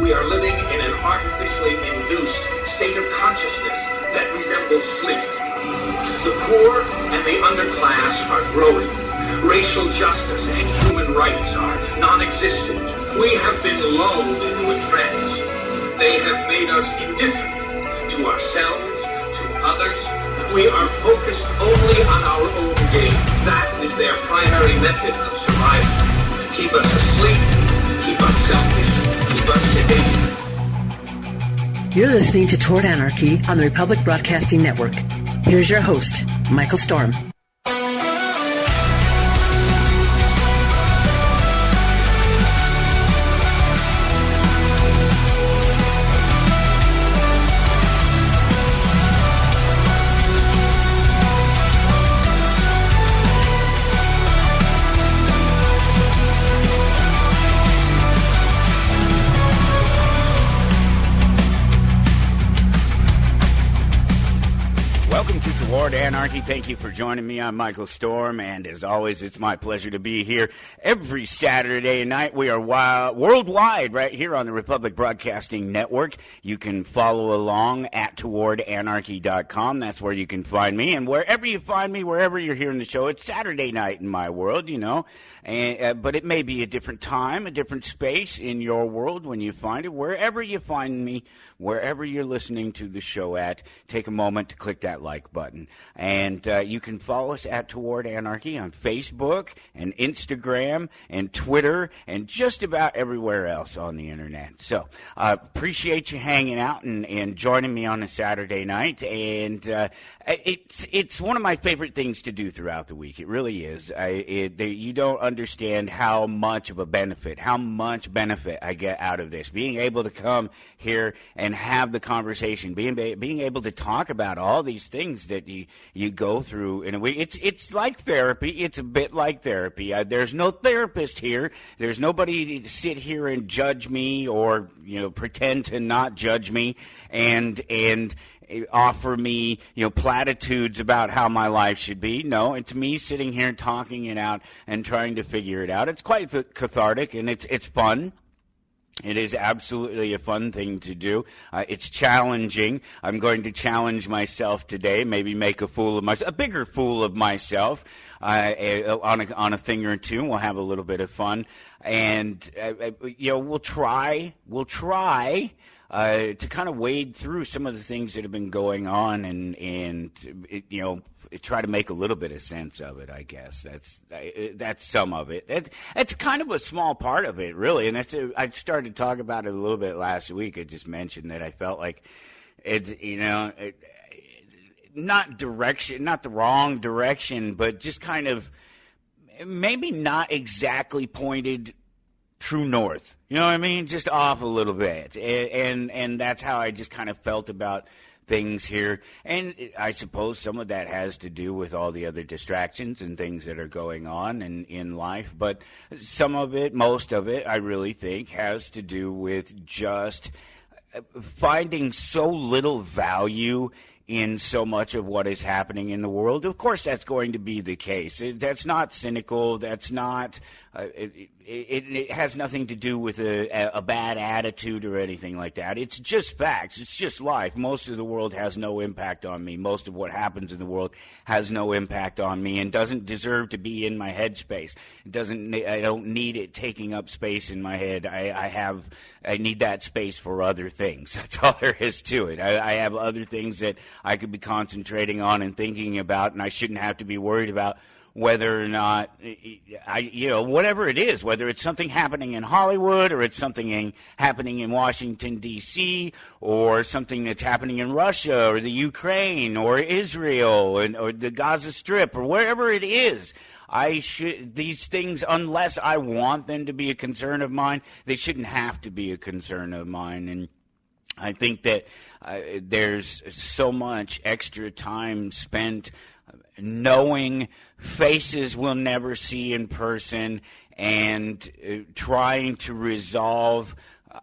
We are living in an artificially induced state of consciousness that resembles sleep. The poor and the underclass are growing. Racial justice and human rights are non-existent. We have been lulled into a trance. They have made us indifferent to ourselves, to others. We are focused only on our own gain. That is their primary method of survival. To keep us asleep, keep us selfish, keep us sedated. You're listening to Toward Anarchy on the Republic Broadcasting Network. Here's your host, Michael Storm. Anarchy. Thank you for joining me. I'm Michael Storm, and as always, it's my pleasure to be here every Saturday night. We are worldwide right here on the Republic Broadcasting Network. You can follow along at towardanarchy.com. That's where you can find me, and wherever you find me, wherever you're hearing the show, it's Saturday night in my world, you know. But it may be a different time, a different space in your world when you find it. Wherever you find me, wherever you're listening to the show at, take a moment to click that like button. And you can follow us at Toward Anarchy on Facebook and Instagram and Twitter and just about everywhere else on the internet. So appreciate you hanging out and joining me on a Saturday night. And it's one of my favorite things to do throughout the week. It really is. You don't understand how much benefit I get out of this. Being able to come here and have the conversation, being able to talk about all these things that you go through in a week. It's like therapy. It's a bit like therapy. There's no therapist here. There's nobody to sit here and judge me or pretend to not judge me and offer me, platitudes about how my life should be. No, it's me sitting here talking it out and trying to figure it out. It's quite cathartic, and it's fun. It is absolutely a fun thing to do. It's challenging. I'm going to challenge myself today, maybe make a bigger fool of myself on a thing or two. We'll have a little bit of fun, and we'll try to kind of wade through some of the things that have been going on and try to make a little bit of sense of it, I guess. That's some of it. That's kind of a small part of it, really. And I started to talk about it a little bit last week. I just mentioned that I felt like not the wrong direction, but just kind of maybe not exactly pointed true north. You know what I mean? Just off a little bit. And that's how I just kind of felt about things here. And I suppose some of that has to do with all the other distractions and things that are going on in life. But some of it, most of it, I really think has to do with just finding so little value in so much of what is happening in the world. Of course, that's going to be the case. That's not cynical. That's not. It has nothing to do with a bad attitude or anything like that. It's just facts. It's just life. Most of the world has no impact on me. Most of what happens in the world has no impact on me and doesn't deserve to be in my headspace. I don't need it taking up space in my head. I need that space for other things. That's all there is to it. I have other things that I could be concentrating on and thinking about, and I shouldn't have to be worried about whether or not, whatever it is, whether it's something happening in Hollywood or it's something happening in Washington, D.C., or something that's happening in Russia or the Ukraine or Israel or the Gaza Strip or wherever it is. These things, unless I want them to be a concern of mine, they shouldn't have to be a concern of mine. And I think that there's so much extra time spent knowing faces we'll never see in person and trying to resolve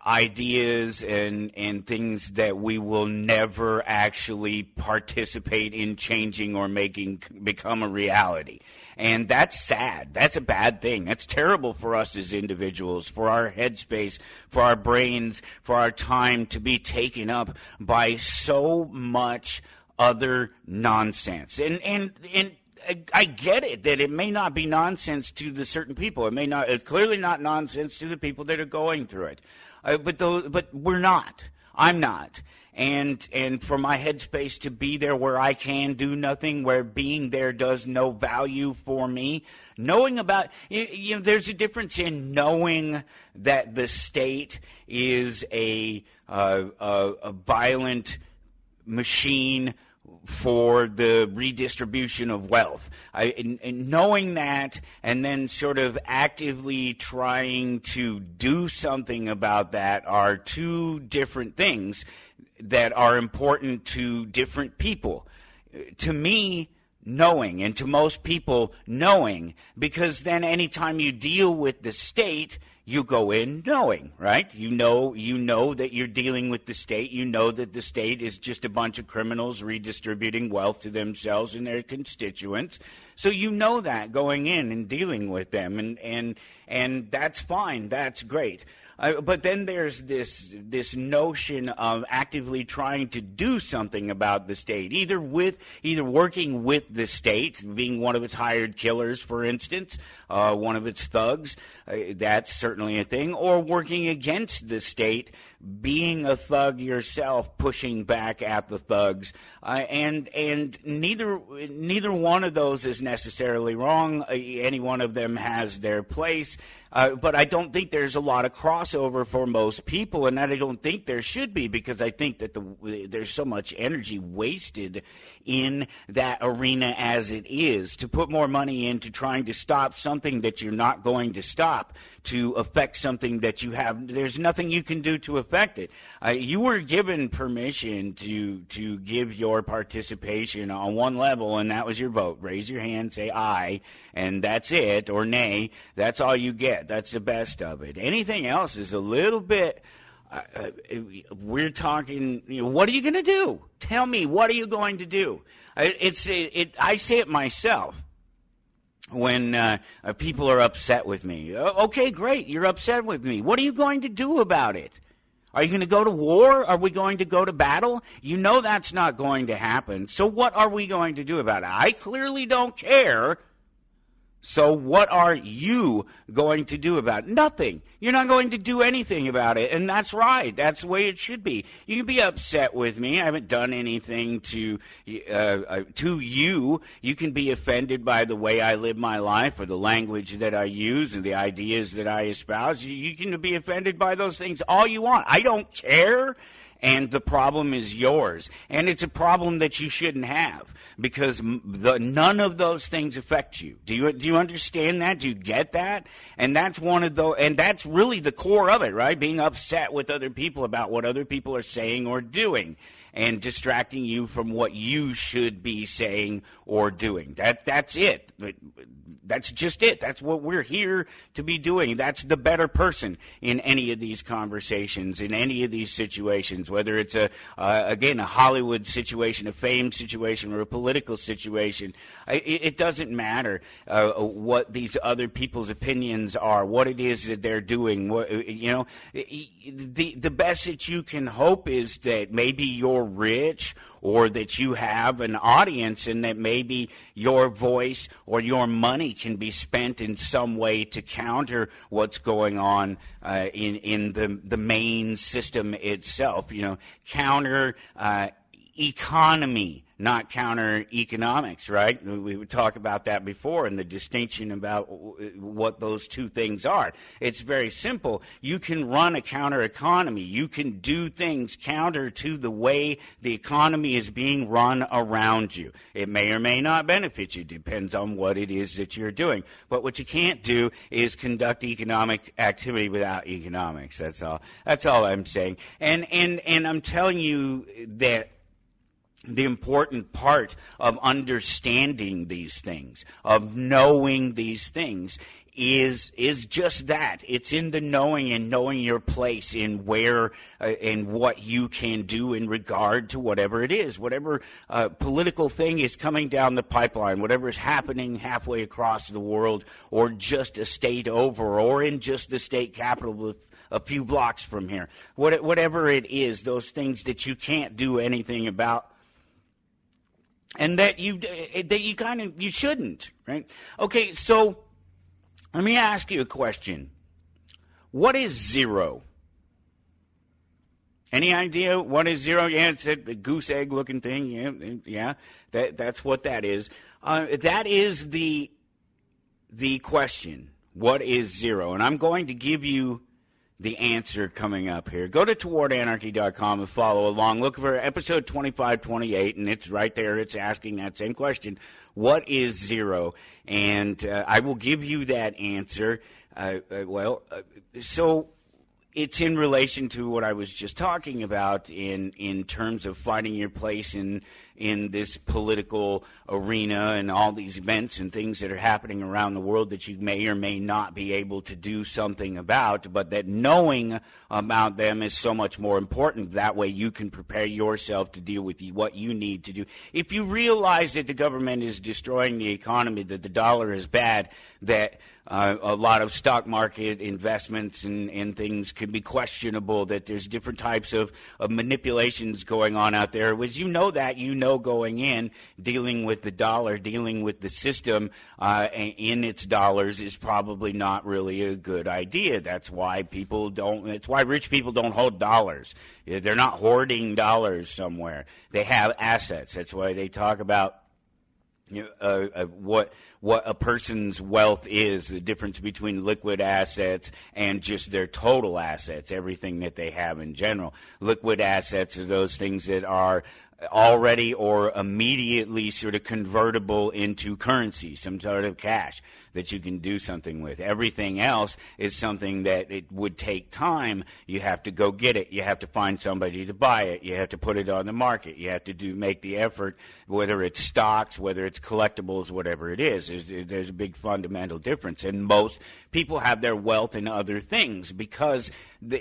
ideas and things that we will never actually participate in changing or making become a reality. And that's sad. That's a bad thing. That's terrible for us as individuals, for our headspace, for our brains, for our time to be taken up by so much other nonsense. And I get it that it may not be nonsense to the certain people. It's clearly not nonsense to the people that are going through it. But we're not. I'm not. And for my headspace to be there where I can do nothing, where being there does no value for me, knowing about, there's a difference in knowing that the state is a violent machine for the redistribution of wealth. And knowing that and then sort of actively trying to do something about that are two different things that are important to different people. To me, knowing, and to most people, knowing, because then anytime you deal with the state, you go in knowing, right? You know that you're dealing with the state. You know that the state is just a bunch of criminals redistributing wealth to themselves and their constituents. So you know that going in and dealing with them, and that's fine. That's great. But then there's this notion of actively trying to do something about the state, either working with the state, being one of its hired killers, for instance, one of its thugs. That's certainly a thing, or working against the state, being a thug yourself, pushing back at the thugs, and neither one of those is necessarily wrong. Any one of them has their place. But I don't think there's a lot of crossover for most people, and I don't think there should be, because I think that there's so much energy wasted in that arena as it is. To put more money into trying to stop something that you're not going to stop, to affect something that you have, there's nothing you can do to affect it. You were given permission to give your participation on one level, and that was your vote. Raise your hand, say aye, and that's it, or nay. That's all you get. That's the best of it. Anything else is a little bit, we're talking, what are you going to do? Tell me, what are you going to do? I say it myself when people are upset with me. Okay, great, you're upset with me. What are you going to do about it? Are you going to go to war? Are we going to go to battle? You know that's not going to happen. So what are we going to do about it? I clearly don't care. So what are you going to do about it? Nothing. You're not going to do anything about it, and that's right. That's the way it should be. You can be upset with me. I haven't done anything to you. You can be offended by the way I live my life, or the language that I use, and the ideas that I espouse. You can be offended by those things all you want. I don't care. And the problem is yours. And it's a problem that you shouldn't have, because none of those things affect you. Do you understand that? Do you get that? And that's and that's really the core of it, right? Being upset with other people about what other people are saying or doing, and distracting you from what you should be saying or doing. That's it. That's just it. That's what we're here to be doing. That's the better person in any of these conversations, in any of these situations, whether it's a Hollywood situation, a fame situation, or a political situation. It doesn't matter what these other people's opinions are, what it is that they're doing. The best that you can hope is that maybe you're rich, or that you have an audience, and that maybe your voice or your money can be spent in some way to counter what's going on in the main system itself. Counter economy, not counter economics, right? We would talk about that before, and the distinction about what those two things are. It's very simple. You can run a counter economy. You can do things counter to the way the economy is being run around you. It may or may not benefit you. Depends on what it is that you're doing. But what you can't do is conduct economic activity without economics. That's all I'm saying. And I'm telling you that the important part of understanding these things, of knowing these things, is just that. It's in the knowing and knowing your place in where and what you can do in regard to whatever it is, whatever political thing is coming down the pipeline, whatever is happening halfway across the world or just a state over or in just the state capital a few blocks from here. Whatever it is, those things that you can't do anything about. And that you shouldn't, right? Okay, so let me ask you a question. What is zero? Any idea what is zero? Yeah, it's a goose egg looking thing. Yeah, that's what that is. That is the question. What is zero? And I'm going to give you the answer coming up here. Go to towardanarchy.com and follow along. Look for episode 2528, and it's right there. It's asking that same question. What is zero? And I will give you that answer. So it's in relation to what I was just talking about in terms of finding your place in this political arena and all these events and things that are happening around the world that you may or may not be able to do something about, but that knowing about them is so much more important. That way you can prepare yourself to deal with what you need to do. If you realize that the government is destroying the economy, that the dollar is bad, that a lot of stock market investments and things can be questionable, that there's different types of manipulations going on out there. As you know that, you know going in, dealing with the dollar, dealing with the system in its dollars is probably not really a good idea. That's why rich people don't hold dollars. They're not hoarding dollars somewhere. They have assets. That's why they talk about what a person's wealth is, the difference between liquid assets and just their total assets, everything that they have in general. Liquid assets are those things that are already or immediately sort of convertible into currency, some sort of cash that you can do something with. Everything else is something that it would take time. You have to go get it. You have to find somebody to buy it. You have to put it on the market. You have to make the effort, whether it's stocks, whether it's collectibles, whatever it is. There's a big fundamental difference. And most people have their wealth in other things because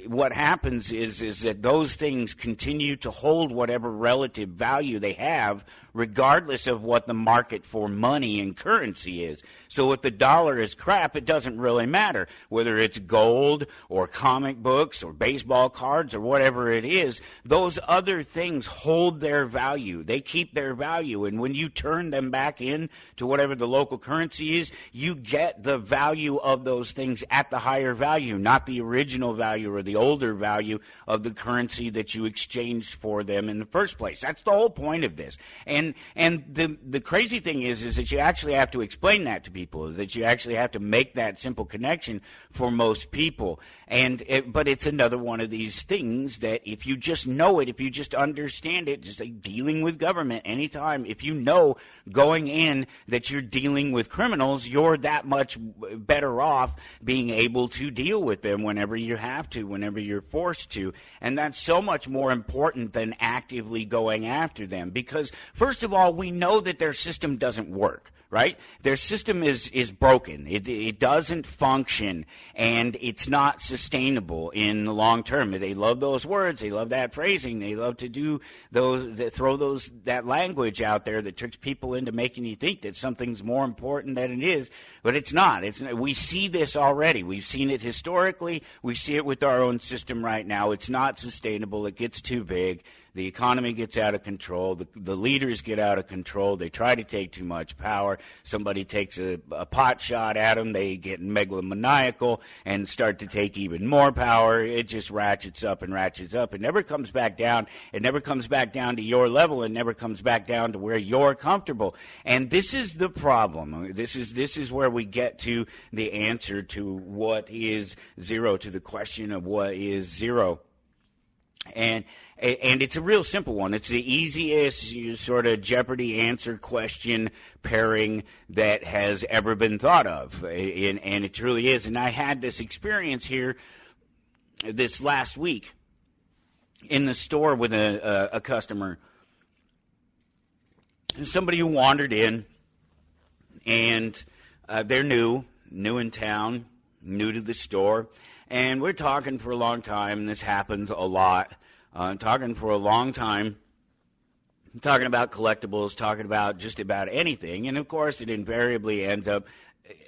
what happens is that those things continue to hold whatever relative value they have regardless of what the market for money and currency is. So if the dollar is crap, it doesn't really matter. Whether it's gold or comic books or baseball cards or whatever it is, those other things hold their value. They keep their value. And when you turn them back in to whatever the local currency is, you get the value of those things at the higher value, not the original value or the older value of the currency that you exchanged for them in the first place. That's the whole point of this. And the crazy thing is that you actually have to explain that to people, that you actually have to make that simple connection for most people. But it's another one of these things that if you just know it, if you just understand it, just like dealing with government anytime, if you know going in that you're dealing with criminals, you're that much better off being able to deal with them whenever you have to, whenever you're forced to. And that's so much more important than actively going after them because, first of all, we know that their system doesn't work. Right? Their system is broken. It doesn't function, and it's not sustainable in the long term. They love those words. They love that phrasing. They love to do that language out there that tricks people into making you think that something's more important than it is, but it's not. We see this already. We've seen it historically. We see it with our own system right now. It's not sustainable. It gets too big. The economy gets out of control. The leaders get out of control. They try to take too much power. Somebody takes a pot shot at them. They get megalomaniacal and start to take even more power. It just ratchets up and ratchets up. It never comes back down. It never comes back down to your level. It never comes back down to where you're comfortable. And this is the problem. This is where we get to the answer to what is zero, to the question of what is zero. And it's a real simple one. It's the easiest sort of Jeopardy answer question pairing that has ever been thought of. And it truly is. And I had this experience here this last week in the store with a customer. Somebody who wandered in, and they're new. new in town, new to the store, and we're talking for a long time, and this happens a lot. Talking for a long time, talking about collectibles, talking about just about anything, and of course it invariably ends up,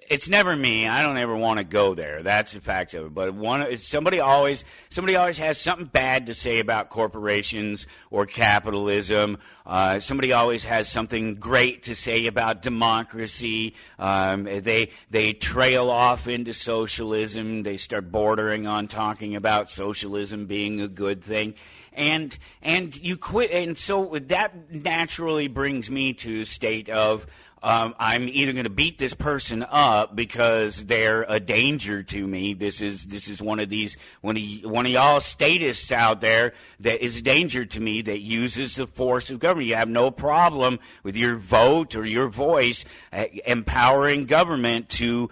it's never me. I don't ever want to go there. That's the fact of it. But somebody always has something bad to say about corporations or capitalism. Somebody always has something great to say about democracy. They trail off into socialism. They start bordering on talking about socialism being a good thing. And you quit, and so that naturally brings me to a state of I'm either going to beat this person up because they're a danger to me. This is one of y'all statists out there that is a danger to me, that uses the force of government. You have no problem with your vote or your voice empowering government to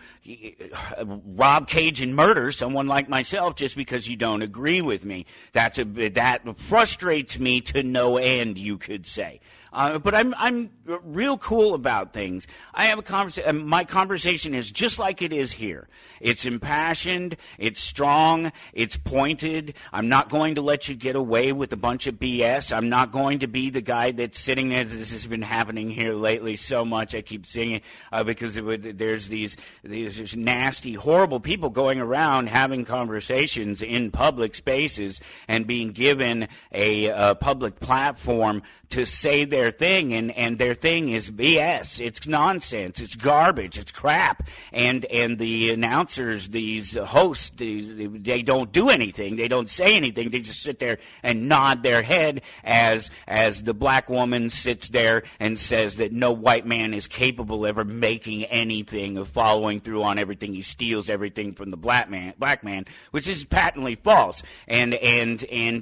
rob, cage, and murder someone like myself just because you don't agree with me. That frustrates me to no end, you could say. But I'm real cool about things. I have a conversation. My conversation is just like it is here. It's impassioned. It's strong. It's pointed. I'm not going to let you get away with a bunch of BS. I'm not going to be the guy that's sitting there. This has been happening here lately so much. I keep seeing it because there's these nasty, horrible people going around having conversations in public spaces and being given a public platform to say their thing, and their thing is BS. It's nonsense. It's garbage. It's crap. And the announcers, these hosts, they don't do anything. They don't say anything. They just sit there and nod their head as the black woman sits there and says that no white man is capable of ever making anything, of following through on everything. He steals everything from the black man, which is patently false. And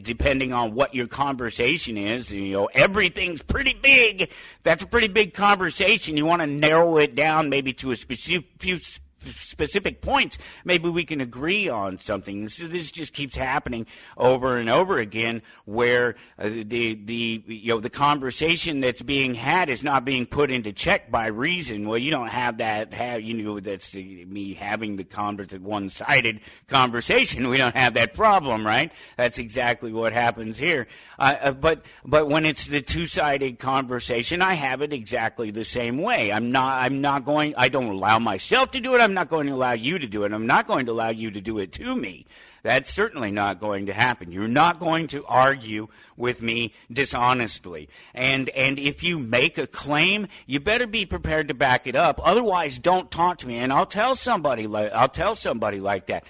depending on what your conversation is, everything's pretty big. That's a pretty big conversation. You want to narrow it down maybe to a few specific points. Maybe we can agree on something. So this just keeps happening over and over again, where the conversation that's being had is not being put into check by reason. Well, you don't have that. That's me having the one-sided conversation. We don't have that problem, right? That's exactly what happens here. But when it's the two-sided conversation, I have it exactly the same way. I don't allow myself to do it. I'm not going to allow you to do it. I'm not going to allow you to do it to me. That's certainly not going to happen. You're not going to argue with me dishonestly. And if you make a claim, you better be prepared to back it up. Otherwise, don't talk to me. And I'll tell somebody like that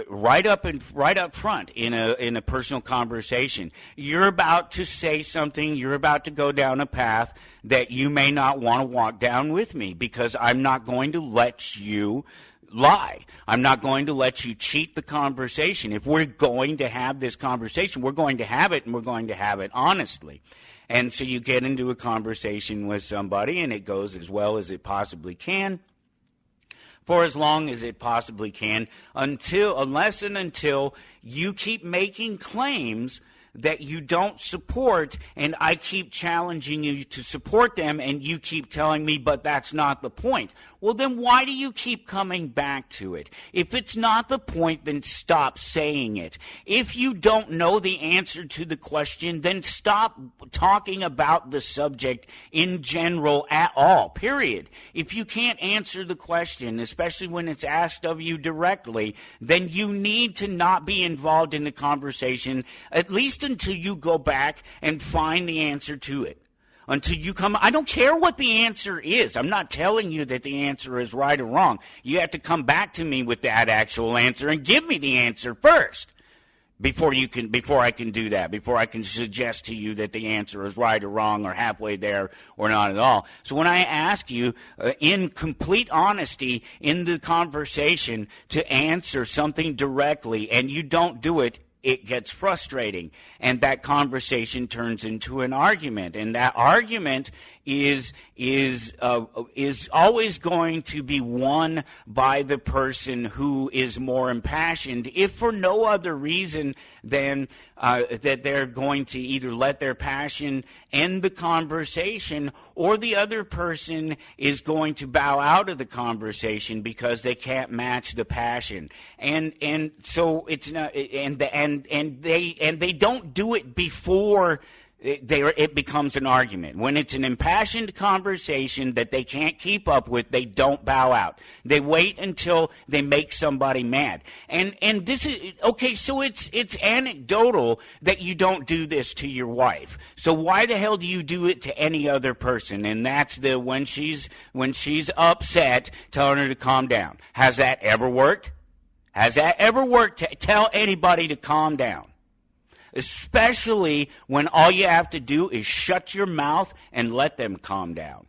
right up front in a personal conversation. You're about to say something. You're about to go down a path that you may not want to walk down with me, because I'm not going to let you lie. I'm not going to let you cheat the conversation. If we're going to have this conversation, we're going to have it, and we're going to have it honestly. And so you get into a conversation with somebody, and it goes as well as it possibly can, for as long as it possibly can, unless you keep making claims that you don't support, and I keep challenging you to support them, and you keep telling me, but that's not the point. Well, then why do you keep coming back to it? If it's not the point, then stop saying it. If you don't know the answer to the question, then stop talking about the subject in general at all, period. If you can't answer the question, especially when it's asked of you directly, then you need to not be involved in the conversation, at least until you go back and find the answer to it. Until you come, I don't care what the answer is. I'm not telling you that the answer is right or wrong. You have to come back to me with that actual answer and give me the answer first before I can do that, before I can suggest to you that the answer is right or wrong or halfway there or not at all. So when I ask you in complete honesty in the conversation to answer something directly and you don't do it, it gets frustrating, and that conversation turns into an argument, and that argument is always going to be won by the person who is more impassioned, if for no other reason than that they're going to either let their passion end the conversation, or the other person is going to bow out of the conversation because they can't match the passion. And so it's not, and they don't do it before it becomes an argument. When it's an impassioned conversation that they can't keep up with, they don't bow out. They wait until they make somebody mad. And this is okay. So it's anecdotal that you don't do this to your wife. So why the hell do you do it to any other person? And that's when she's upset, telling her to calm down. Has that ever worked? Has that ever worked to tell anybody to calm down? Especially when all you have to do is shut your mouth and let them calm down.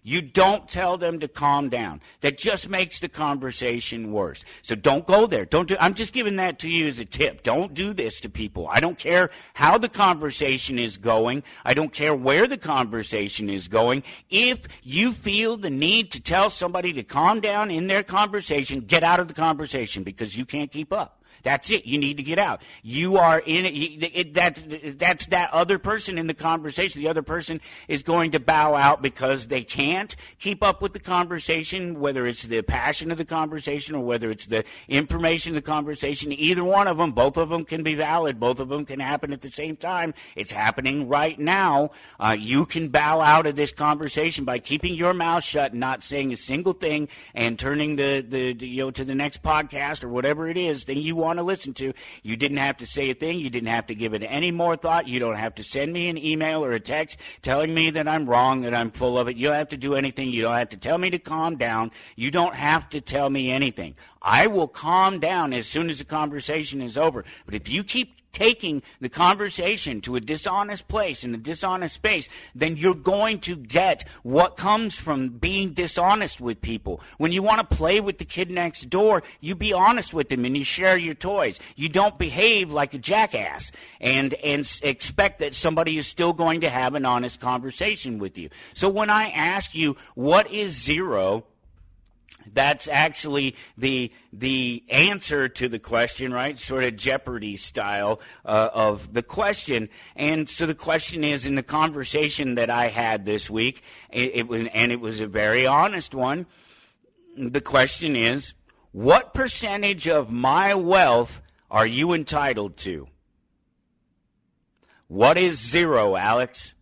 You don't tell them to calm down. That just makes the conversation worse. So don't go there. I'm just giving that to you as a tip. Don't do this to people. I don't care how the conversation is going. I don't care where the conversation is going. If you feel the need to tell somebody to calm down in their conversation, get out of the conversation because you can't keep up. That's it. You need to get out. You are in it. That's that other person in the conversation. The other person is going to bow out because they can't keep up with the conversation, whether it's the passion of the conversation or whether it's the information of the conversation. Either one of them, both of them can be valid. Both of them can happen at the same time. It's happening right now. You can bow out of this conversation by keeping your mouth shut and not saying a single thing and turning to the next podcast or whatever it is that you want to listen to. You didn't have to say a thing. You didn't have to give it any more thought. You don't have to send me an email or a text telling me that I'm wrong, that I'm full of it. You don't have to do anything. You don't have to tell me to calm down. You don't have to tell me anything. I will calm down as soon as the conversation is over. But if you keep taking the conversation to a dishonest place, in a dishonest space, then you're going to get what comes from being dishonest with people. When you want to play with the kid next door, you be honest with them and you share your toys. You don't behave like a jackass and expect that somebody is still going to have an honest conversation with you. So when I ask you, what is zero? That's actually the answer to the question, right? Sort of Jeopardy style of the question. And so the question is, in the conversation that I had this week, it was a very honest one. The question is, what percentage of my wealth are you entitled to? What is zero, Alex?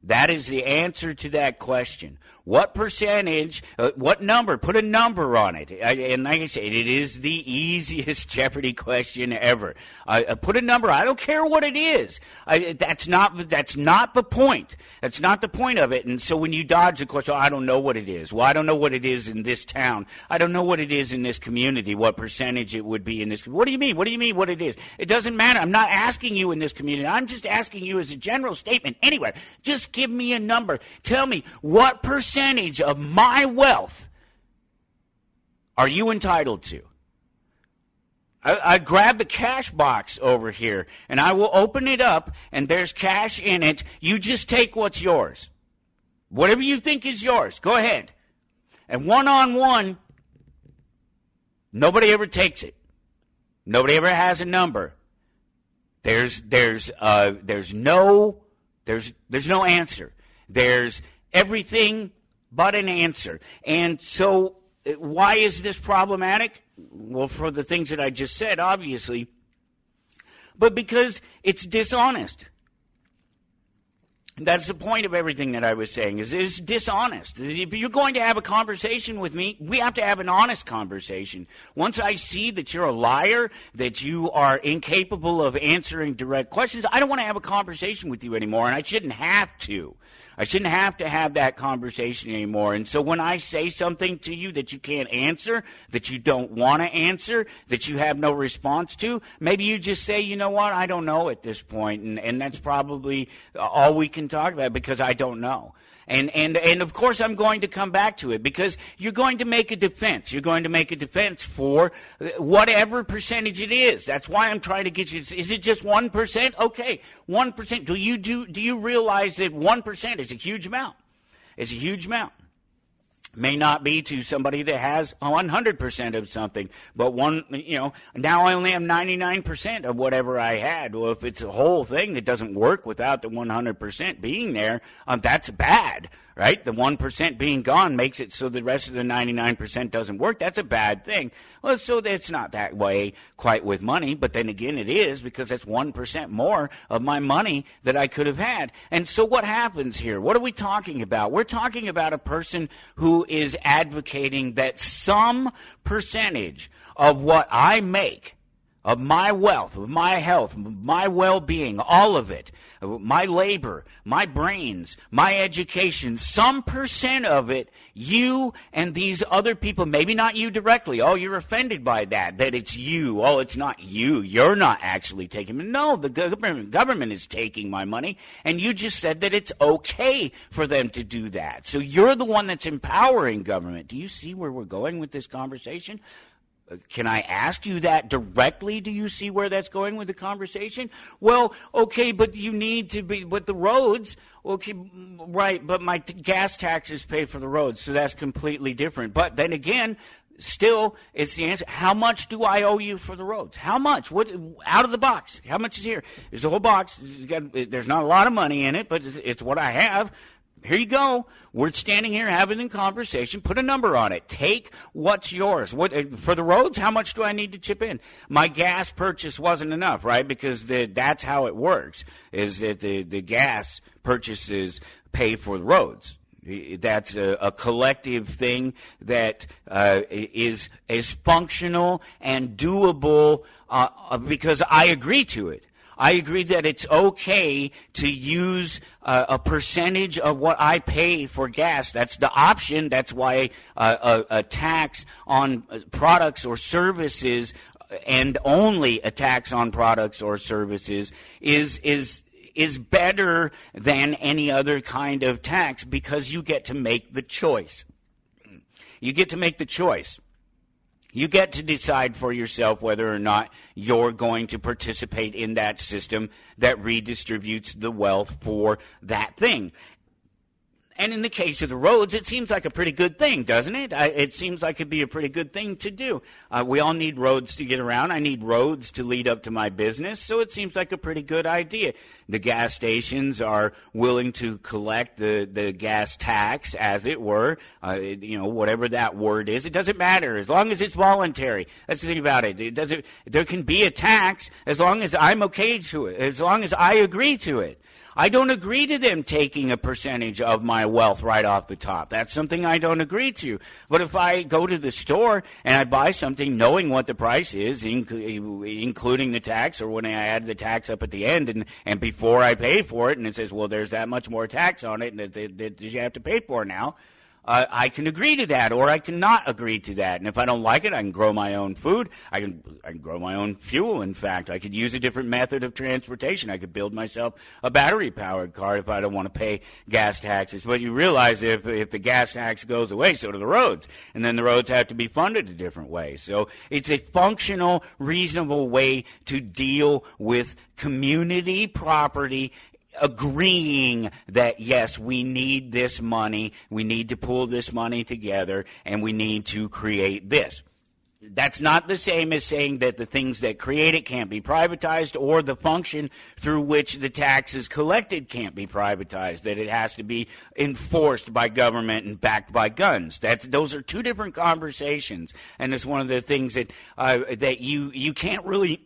That is the answer to that question. What percentage, what number, put a number on it. And like I said, it is the easiest Jeopardy question ever. Put a number, I don't care what it is. That's not the point. That's not the point of it. And so when you dodge the question, I don't know what it is. Well, I don't know what it is in this town. I don't know what it is in this community, what percentage it would be in this. What do you mean? What do you mean what it is? It doesn't matter. I'm not asking you in this community. I'm just asking you as a general statement. Anyway, just give me a number. Tell me what percentage of my wealth are you entitled to? I grab the cash box over here, and I will open it up, and there's cash in it. You just take what's yours. Whatever you think is yours, go ahead. And one-on-one, nobody ever takes it. Nobody ever has a number. There's no answer. There's everything but an answer. And so why is this problematic? Well, for the things that I just said, obviously, but because it's dishonest. That's the point of everything that I was saying, is it's dishonest. If you're going to have a conversation with me, we have to have an honest conversation. Once I see that you're a liar, that you are incapable of answering direct questions, I don't want to have a conversation with you anymore, and I shouldn't have to. I shouldn't have to have that conversation anymore. And so when I say something to you that you can't answer, that you don't want to answer, that you have no response to, maybe you just say, you know what, I don't know at this point, and that's probably all we can talk about it because I don't know. And of course I'm going to come back to it because you're going to make a defense. You're going to make a defense for whatever percentage it is. That's why I'm trying to get you. Is it just 1%? Okay, 1%. Do you realize that 1% is a huge amount? It's a huge amount. May not be to somebody that has 100% of something, but now I only have 99% of whatever I had. Well, if it's a whole thing that doesn't work without the 100% being there, that's bad, right? The 1% being gone makes it so the rest of the 99% doesn't work. That's a bad thing. Well, so it's not that way quite with money, but then again it is because that's 1% more of my money that I could have had. And so what happens here? What are we talking about? We're talking about a person who is advocating that some percentage of what I make, of my wealth, of my health, my well-being, all of it, my labor, my brains, my education, some percent of it, you and these other people, maybe not you directly. Oh, you're offended by that it's you. Oh, it's not you. You're not actually taking it. No, the government is taking my money, and you just said that it's okay for them to do that. So you're the one that's empowering government. Do you see where we're going with this conversation? Can I ask you that directly? Do you see where that's going with the conversation? Well, okay, but you need to be, but the roads, okay, right, but my gas taxes pay for the roads, so that's completely different. But then again, still, it's the answer. How much do I owe you for the roads? How much? What, out of the box? How much is here? There's a whole box. There's not a lot of money in it, but it's what I have. Here you go. We're standing here having a conversation. Put a number on it. Take what's yours. What for the roads? How much do I need to chip in? My gas purchase wasn't enough, right? Because that's how it works. Is that the gas purchases pay for the roads? That's a collective thing that is functional and doable because I agree to it. I agree that it's okay to use a percentage of what I pay for gas. That's the option. That's why a tax on products or services, and only a tax on products or services, is better than any other kind of tax because you get to make the choice. You get to make the choice. You get to decide for yourself whether or not you're going to participate in that system that redistributes the wealth for that thing. And in the case of the roads, it seems like a pretty good thing, doesn't it? It seems like it'd be a pretty good thing to do. We all need roads to get around. I need roads to lead up to my business, so it seems like a pretty good idea. The gas stations are willing to collect the gas tax, as it were, whatever that word is. It doesn't matter as long as it's voluntary. That's the thing about it. There can be a tax as long as I'm okay to it, as long as I agree to it. I don't agree to them taking a percentage of my wealth right off the top. That's something I don't agree to. But if I go to the store and I buy something knowing what the price is, including the tax, or when I add the tax up at the end and before I pay for it, and it says, well, there's that much more tax on it that you have to pay for now, I can agree to that, or I cannot agree to that. And if I don't like it, I can grow my own food. I can grow my own fuel, in fact. I could use a different method of transportation. I could build myself a battery-powered car if I don't want to pay gas taxes. But you realize if the gas tax goes away, so do the roads. And then the roads have to be funded a different way. So it's a functional, reasonable way to deal with community property, agreeing that, yes, we need this money, we need to pull this money together, and we need to create this. That's not the same as saying that the things that create it can't be privatized, or the function through which the tax is collected can't be privatized, that it has to be enforced by government and backed by guns. Those are two different conversations, and it's one of the things that you can't really...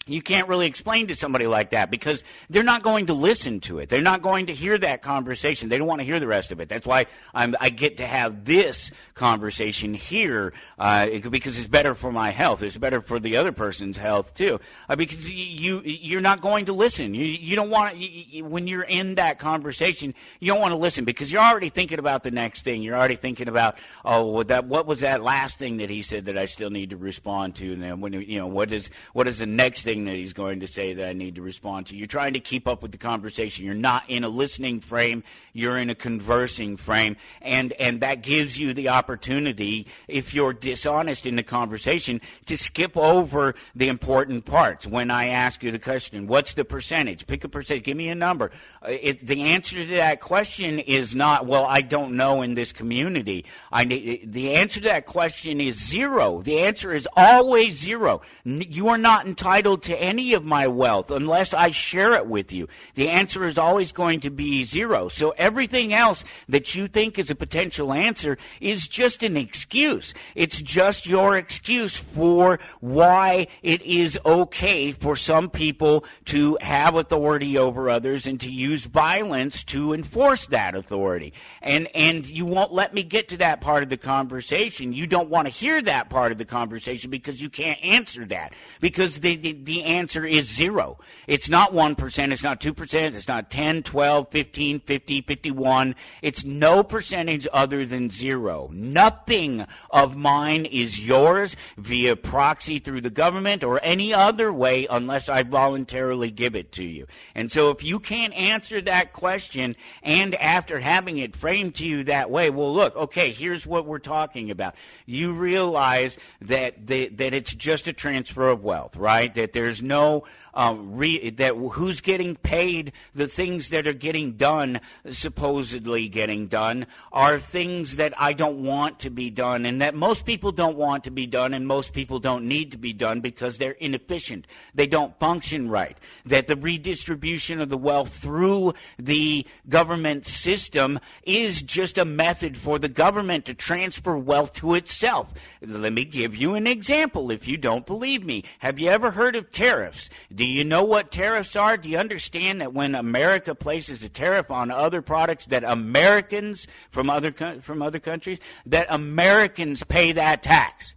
You can't really explain to somebody like that because they're not going to listen to it. They're not going to hear that conversation. They don't want to hear the rest of it. That's why I get to have this conversation here because it's better for my health. It's better for the other person's health too. Because you're not going to listen. You don't want when you're in that conversation, you don't want to listen because you're already thinking about the next thing. You're already thinking about what was that last thing that he said that I still need to respond to, and then what is the next thing something that he's going to say that I need to respond to. You're trying to keep up with the conversation. You're not in a listening frame. You're in a conversing frame. And that gives you the opportunity, if you're dishonest in the conversation, to skip over the important parts. When I ask you the question, what's the percentage? Pick a percentage. Give me a number. The answer to that question is not, well, I don't know in this community. The answer to that question is zero. The answer is always zero. You are not entitled to any of my wealth unless I share it with you. The answer is always going to be zero. So everything else that you think is a potential answer is just an excuse. It's just your excuse for why it is okay for some people to have authority over others and to use violence to enforce that authority. And you won't let me get to that part of the conversation. You don't want to hear that part of the conversation because you can't answer that. Because the answer is zero. It's not 1%, it's not 2%, it's not 10, 12, 15, 50, 51. It's no percentage other than zero. Nothing of mine is yours via proxy through the government or any other way unless I voluntarily give it to you. And so if you can't answer that question, and after having it framed to you that way, well, look, okay, here's what we're talking about. You realize that it's just a transfer of wealth, right? That there's no that who's getting paid, the things that are getting done, supposedly getting done, are things that I don't want to be done, and that most people don't want to be done, and most people don't need to be done because they're inefficient. They don't function right. That the redistribution of the wealth through the government system is just a method for the government to transfer wealth to itself. Let me give you an example if you don't believe me. Have you ever heard of tariffs? Do you know what tariffs are? Do you understand that when America places a tariff on other products, that Americans from other countries, that Americans pay that tax?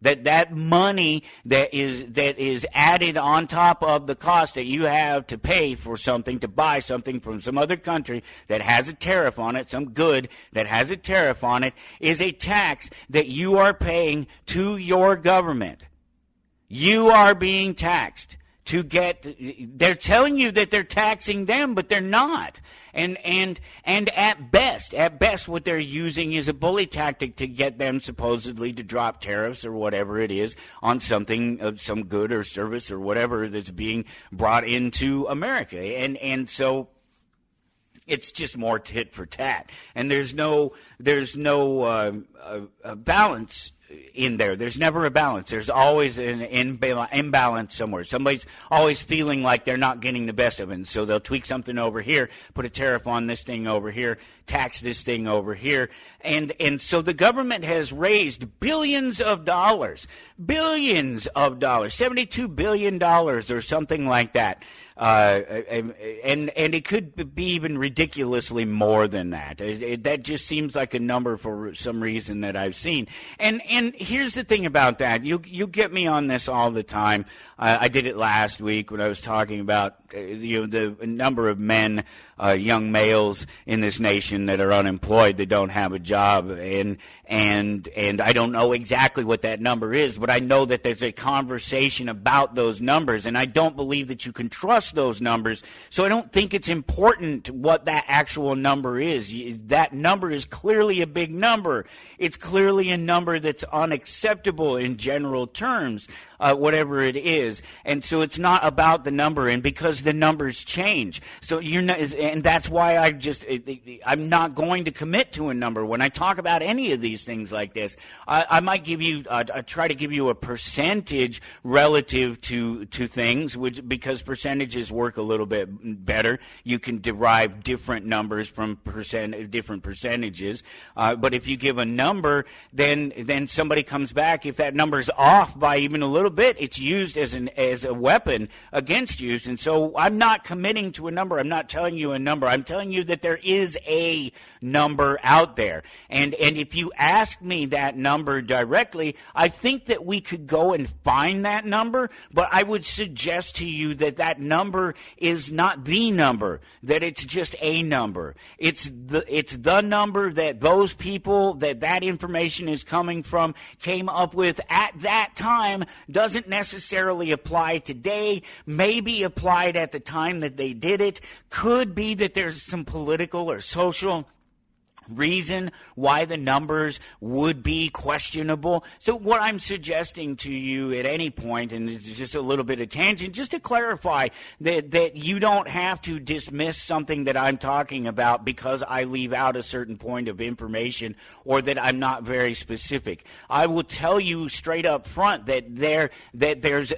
That money that is added on top of the cost that you have to pay for something, to buy something from some other country that has a tariff on it, some good that has a tariff on it, is a tax that you are paying to your government. You are being taxed. They're telling you that they're taxing them, but they're not. And at best, what they're using is a bully tactic to get them supposedly to drop tariffs or whatever it is on something, some good or service or whatever that's being brought into America. And so it's just more tit for tat. And there's no balance in there. There's never a balance. There's always an imbalance somewhere. Somebody's always feeling like they're not getting the best of it. And so they'll tweak something over here, put a tariff on this thing over here, tax this thing over here. And so the government has raised billions of dollars, $72 billion or something like that. And it could be even ridiculously more than that. That just seems like a number for some reason that I've seen. And here's the thing about that. You get me on this all the time. I did it last week when I was talking about the number of men, young males in this nation that are unemployed, that don't have a job, and I don't know exactly what that number is, but I know that there's a conversation about those numbers, and I don't believe that you can trust those numbers. So I don't think it's important what that actual number is. That number is clearly a big number. It's clearly a number that's unacceptable in general terms. Whatever it is. And so it's not about the number, and because the numbers change. So you're not, and that's why I'm not going to commit to a number. When I talk about any of these things like this, I might give you, try to give you a percentage relative to things, because percentages work a little bit better. You can derive different numbers from different percentages. But if you give a number, then somebody comes back. If that number's off by even a little bit, it's used as a weapon against you. And so I'm not committing to a number. I'm not telling you a number. I'm telling you that there is a number out there. And if you ask me that number directly, I think that we could go and find that number, but I would suggest to you that that number is not the number, that it's just a number. It's the number that those people that information is coming from came up with at that time, doesn't necessarily apply today, maybe applied at the time that they did it, could be that there's some political or social reason why the numbers would be questionable. So what I'm suggesting to you at any point, and it's just a little bit of tangent, just to clarify that you don't have to dismiss something that I'm talking about because I leave out a certain point of information or that I'm not very specific. I will tell you straight up front that there's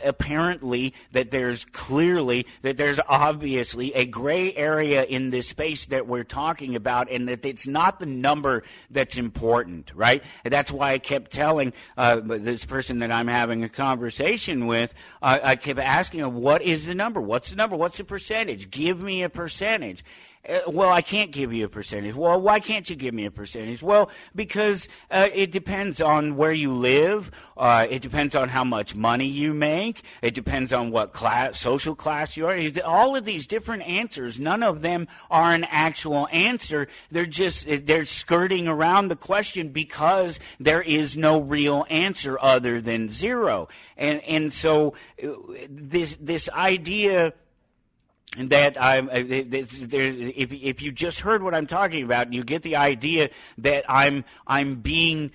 obviously a gray area in this space that we're talking about, and that it's not the number that's important, right? And that's why I kept telling this person that I'm having a conversation with, I kept asking him, what is the number? What's the number? What's the percentage? Give me a percentage. Well, I can't give you a percentage. Well, why can't you give me a percentage? Well, because it depends on where you live. It depends on how much money you make. It depends on what social class you are. All of these different answers, none of them are an actual answer. They're skirting around the question because there is no real answer other than zero. And so this idea that if you just heard what I'm talking about, you get the idea that I'm being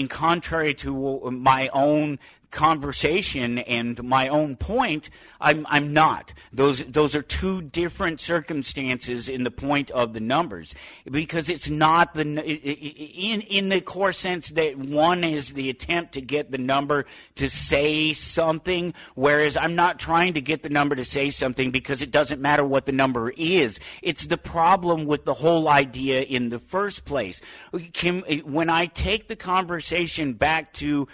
contrary to my own conversation and my own point. I'm not. Those are two different circumstances in the point of the numbers, because it's not in the core sense that one is the attempt to get the number to say something, whereas I'm not trying to get the number to say something because it doesn't matter what the number is. It's the problem with the whole idea in the first place. When I take the conversation back to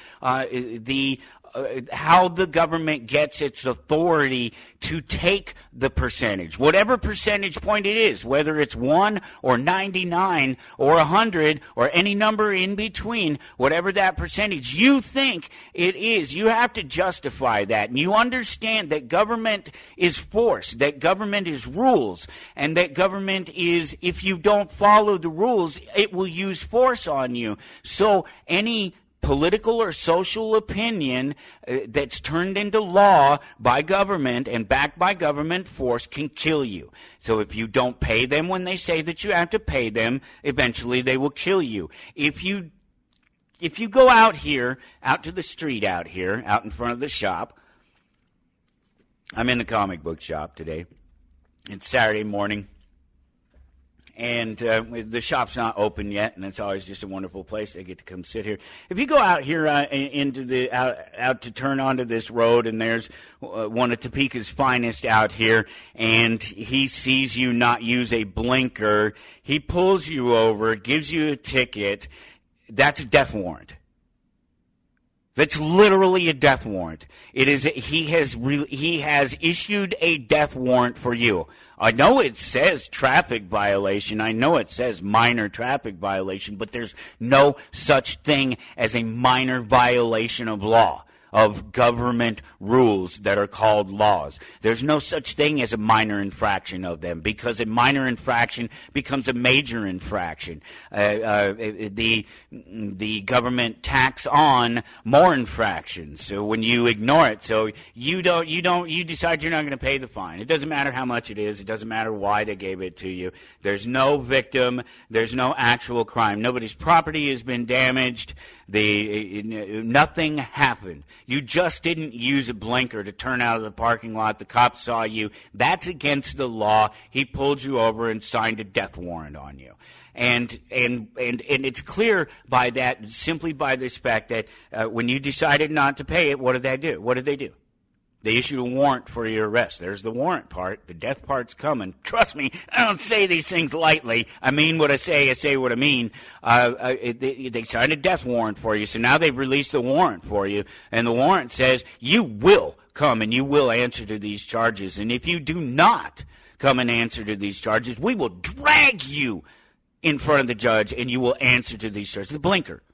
how the government gets its authority to take the percentage, whatever percentage point it is, whether it's 1 or 99 or 100 or any number in between, whatever that percentage you think it is, you have to justify that. And you understand that government is force, that government is rules, and that government is, if you don't follow the rules, it will use force on you. So any political or social opinion that's turned into law by government and backed by government force can kill you. So if you don't pay them when they say that you have to pay them, eventually they will kill you. If you go out to the street out here, out in front of the shop, I'm in the comic book shop today. It's Saturday morning. And the shop's not open yet, and it's always just a wonderful place. I get to come sit here. If you go out here out to turn onto this road, and there's one of Topeka's finest out here, and he sees you not use a blinker, he pulls you over, gives you a ticket. That's a death warrant. That's literally a death warrant. It is. He has issued a death warrant for you. I know it says traffic violation. I know it says minor traffic violation, but there's no such thing as a minor violation of law, of government rules that are called laws. There's no such thing as a minor infraction of them, because a minor infraction becomes a major infraction. The government tacks on more infractions. So when you ignore it, so you decide you're not going to pay the fine. It doesn't matter how much it is. It doesn't matter why they gave it to you. There's no victim. There's no actual crime. Nobody's property has been damaged. Nothing happened. You just didn't use a blinker to turn out of the parking lot. The cops saw you. That's against the law. He pulled you over and signed a death warrant on you. And it's clear by that, simply by this fact that when you decided not to pay it, what did they do? What did they do? They issued a warrant for your arrest. There's the warrant part. The death part's coming. Trust me, I don't say these things lightly. I mean what I say what I mean. They signed a death warrant for you, so now they've released the warrant for you, and the warrant says you will come and you will answer to these charges. And if you do not come and answer to these charges, we will drag you in front of the judge and you will answer to these charges. The blinker.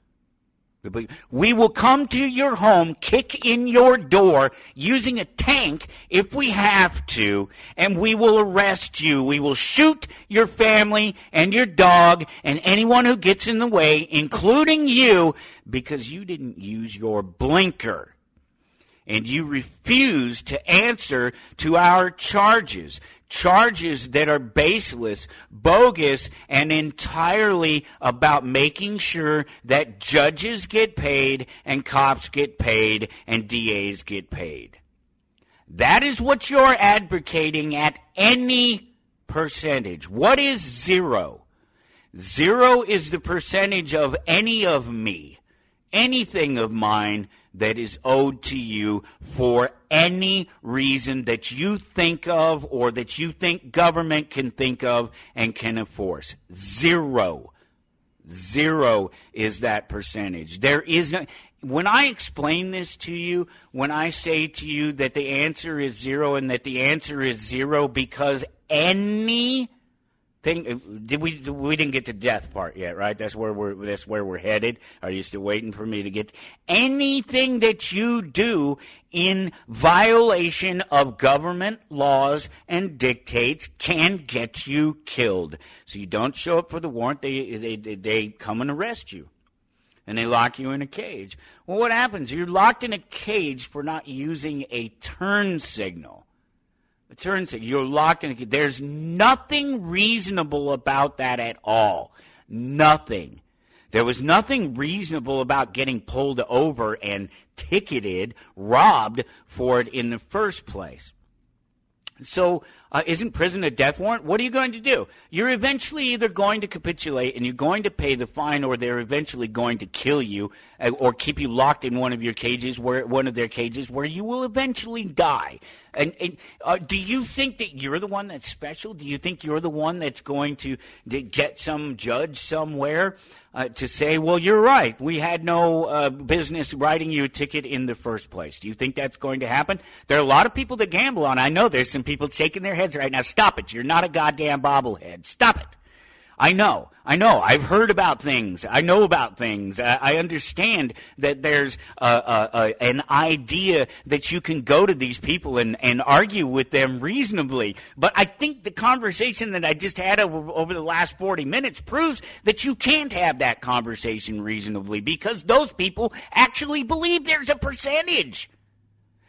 We will come to your home, kick in your door using a tank if we have to, and we will arrest you. We will shoot your family and your dog and anyone who gets in the way, including you, because you didn't use your blinker. And you refuse to answer to our charges that are baseless, bogus, and entirely about making sure that judges get paid and cops get paid and DAs get paid. That is what you're advocating at any percentage. What is zero? Zero is the percentage of any of me, anything of mine, that is owed to you for any reason that you think of or that you think government can think of and can enforce. Zero. Zero is that percentage. There is no. When I explain this to you, when I say to you that the answer is zero and that the answer is zero because any we didn't get to death part yet, right? That's where we're headed. Are you still waiting for me to get anything that you do in violation of government laws and dictates can get you killed? So you don't show up for the warrant, they come and arrest you. And they lock you in a cage. Well, what happens? You're locked in a cage for not using a turn signal. You're locked in. There's nothing reasonable about that at all. Nothing. There was nothing reasonable about getting pulled over and ticketed, robbed for it in the first place. So isn't prison a death warrant? What are you going to do? You're eventually either going to capitulate and you're going to pay the fine, or they're eventually going to kill you or keep you locked in one of their cages where you will eventually die. And do you think that you're the one that's special? Do you think you're the one that's going to get some judge somewhere to say, well, you're right, we had no business writing you a ticket in the first place? Do you think that's going to happen? There are a lot of people that gamble, and I know there's some people shaking their heads right now. Stop it. You're not a goddamn bobblehead. Stop it. I know. I've heard about things. I know about things. I understand that there's an idea that you can go to these people and argue with them reasonably. But I think the conversation that I just had over the last 40 minutes proves that you can't have that conversation reasonably, because those people actually believe there's a percentage.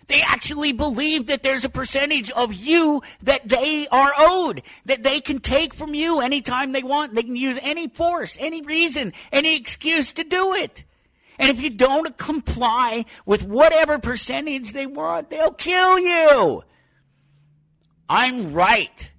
They actually believe that there's a percentage of you that they are owed, that they can take from you anytime they want. They can use any force, any reason, any excuse to do it. And if you don't comply with whatever percentage they want, they'll kill you. I'm right.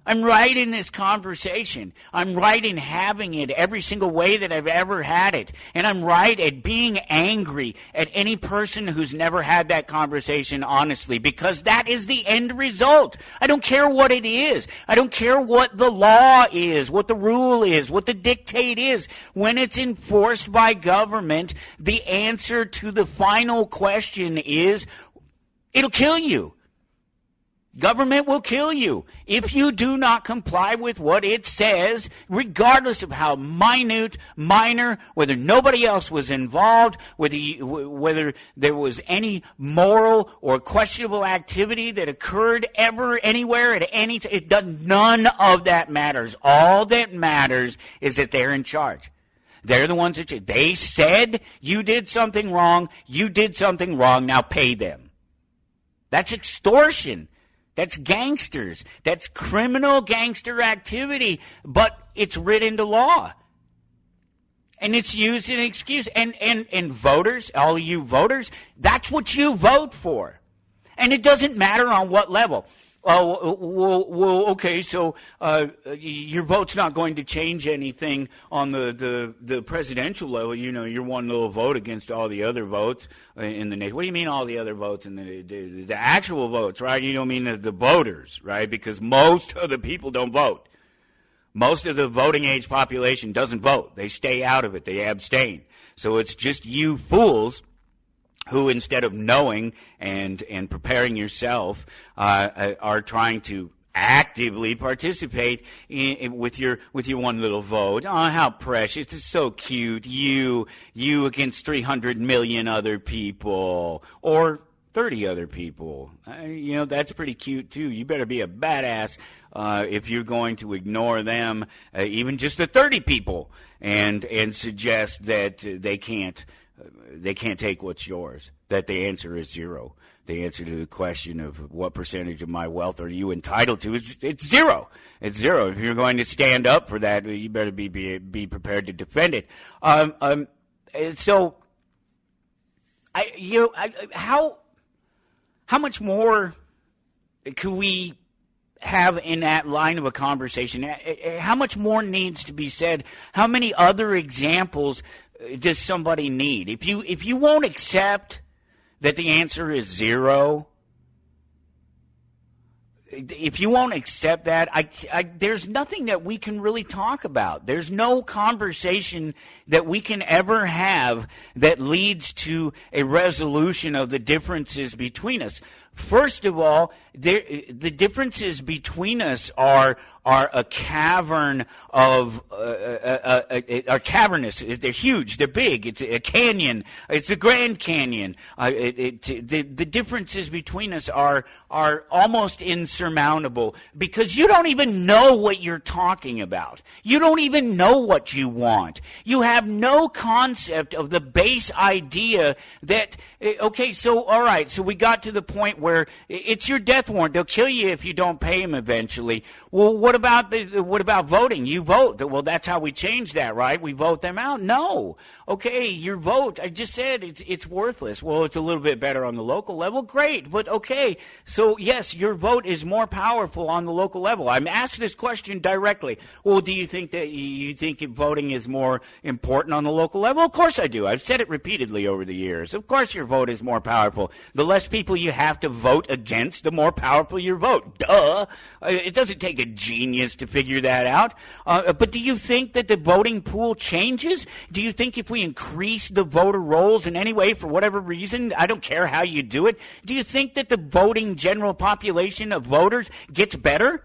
I'm right in this conversation. I'm right in having it every single way that I've ever had it. And I'm right at being angry at any person who's never had that conversation honestly, because that is the end result. I don't care what it is. I don't care what the law is, what the rule is, what the dictate is. When it's enforced by government, the answer to the final question is, it'll kill you. Government will kill you if you do not comply with what it says, regardless of how minor, whether nobody else was involved, whether there was any moral or questionable activity that occurred ever, anywhere, at any time. It does. None of that matters. All that matters is that they're in charge. They're the ones that they said you did something wrong. You did something wrong. Now pay them. That's extortion. That's gangsters. That's criminal gangster activity, but it's written into law. And it's used as an excuse. And voters, all you voters, that's what you vote for. And it doesn't matter on what level. Oh, well, okay, so your vote's not going to change anything on the presidential level. You know, you're one little vote against all the other votes in the nation. What do you mean all the other votes in the actual votes, right? You don't mean the voters, right? Because most of the people don't vote. Most of the voting age population doesn't vote. They stay out of it. They abstain. So it's just you fools who, instead of knowing and preparing yourself, are trying to actively participate with your one little vote. Oh, how precious. It's so cute. You against 300 million other people, or 30 other people. That's pretty cute too. You better be a badass if you're going to ignore them, even just the 30 people, and suggest that they can't take what's yours, that the answer is zero. The answer to the question of what percentage of my wealth are you entitled to it's zero. It's zero. If you're going to stand up for that, you better be prepared to defend it. So, how much more could we have in that line of a conversation? How much more needs to be said? How many other examples does somebody need? If you won't accept that the answer is zero, if you won't accept that, there's nothing that we can really talk about. There's no conversation that we can ever have that leads to a resolution of the differences between us. First of all, the differences between us are a cavern of are cavernous. They're huge. They're big. It's a canyon. It's a Grand Canyon. The differences between us are almost insurmountable because you don't even know what you're talking about. You don't even know what you want. You have no concept of the base idea that okay, so all right, so we got to the point where it's your death warrant. They'll kill you if you don't pay them eventually. Well, what about voting? You vote. Well, that's how we change that, right? We vote them out. No. Okay, your vote, I just said it's worthless. Well, it's a little bit better on the local level. Great. But okay, so yes, your vote is more powerful on the local level. I'm asked this question directly. Well, do you think that you think voting is more important on the local level? Of course I do. I've said it repeatedly over the years. Of course your vote is more powerful. The less people you have to vote against, the more powerful your vote. Duh. It doesn't take a genius to figure that out. But do you think that the voting pool changes? Do you think if we increase the voter rolls in any way for whatever reason, I don't care how you do it, do you think that the voting general population of voters gets better?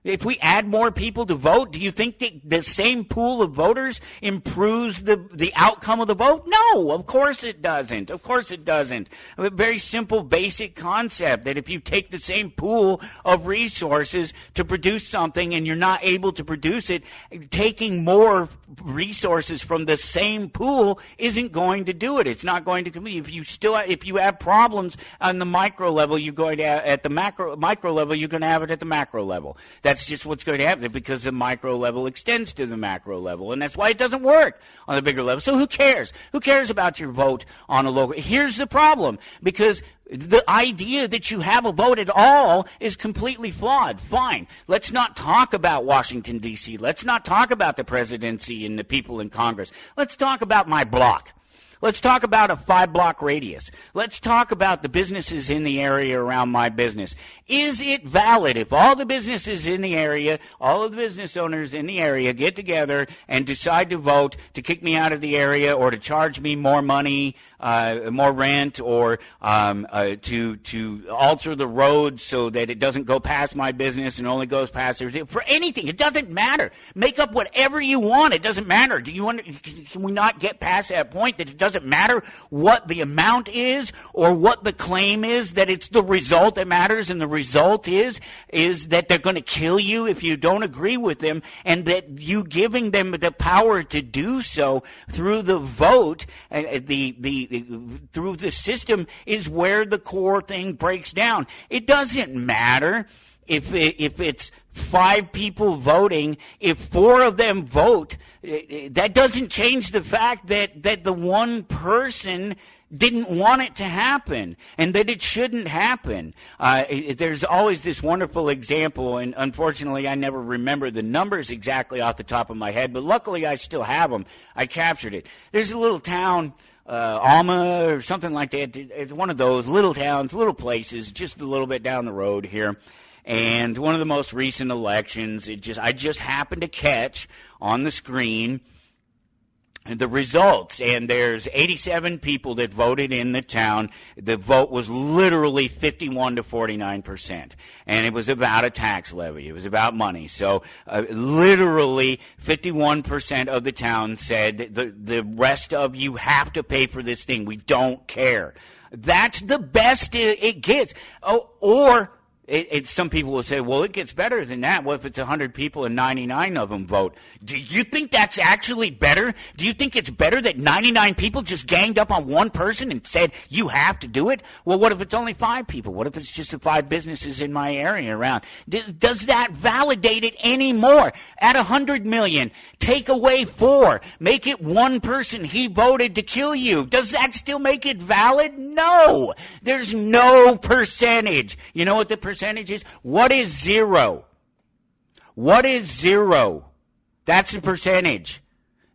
If we add more people to vote, do you think that the same pool of voters improves the outcome of the vote? No, of course it doesn't. Of course it doesn't. A very simple, basic concept that if you take the same pool of resources to produce something and you're not able to produce it, taking more resources from the same pool isn't going to do it. It's not going to complete. If you have problems on the micro level, you're going to at the micro level, you're going to have it at the macro level. That's just what's going to happen because the micro level extends to the macro level, and that's why it doesn't work on the bigger level. So who cares? Who cares about your vote on a local? Here's the problem, because the idea that you have a vote at all is completely flawed. Fine. Let's not talk about Washington, D.C. Let's not talk about the presidency and the people in Congress. Let's talk about my block. Let's talk about a 5-block radius. Let's talk about the businesses in the area around my business. Is it valid if all the businesses in the area, all of the business owners in the area get together and decide to vote to kick me out of the area or to charge me more money, more rent, or to alter the road so that it doesn't go past my business and only goes past theirs? For anything, it doesn't matter. Make up whatever you want. It doesn't matter. Can we not get past that point that it doesn't matter what the amount is or what the claim is, that it's the result that matters, and the result is that they're going to kill you if you don't agree with them, and that you giving them the power to do so through the vote, through the system, is where the core thing breaks down. It doesn't matter if it's 5 people voting. If 4 of them vote, that doesn't change the fact that the one person didn't want it to happen and that it shouldn't happen. There's always this wonderful example, and unfortunately I never remember the numbers exactly off the top of my head, but luckily I still have them. I captured it. There's a little town, Alma or something like that. It's one of those little towns, little places, just a little bit down the road here. And one of the most recent elections, I just happened to catch on the screen the results, and there's 87 people that voted in the town. The vote was literally 51 to 49%, and it was about a tax levy. It was about money. So literally 51% of the town said the rest of you have to pay for this thing. We don't care. That's the best it gets. Some people will say, well, it gets better than that. What if it's 100 people and 99 of them vote? Do you think that's actually better? Do you think it's better that 99 people just ganged up on one person and said, you have to do it? Well, what if it's only 5 people? What if it's just the 5 businesses in my area around? Does that validate it anymore? At 100 million, take away 4. Make it 1 person. He voted to kill you. Does that still make it valid? No. There's no percentage. You know what the percentage is? What is 0? What is 0? That's the percentage.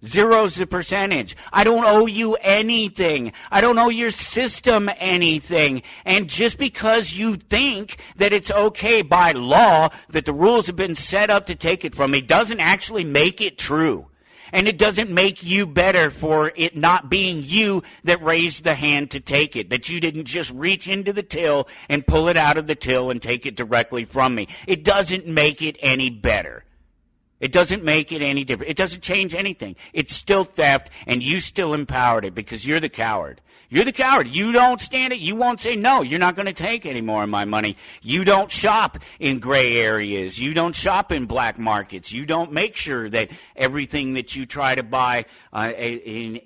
0's the percentage. I don't owe you anything. I don't owe your system anything. And just because you think that it's okay by law, that the rules have been set up to take it from me, doesn't actually make it true. And it doesn't make you better for it not being you that raised the hand to take it, that you didn't just reach into the till and pull it out of the till and take it directly from me. It doesn't make it any better. It doesn't make it any different. It doesn't change anything. It's still theft, and you still empowered it because you're the coward. You're the coward. You don't stand it. You won't say, no, you're not going to take any more of my money. You don't shop in gray areas. You don't shop in black markets. You don't make sure that everything that you try to buy in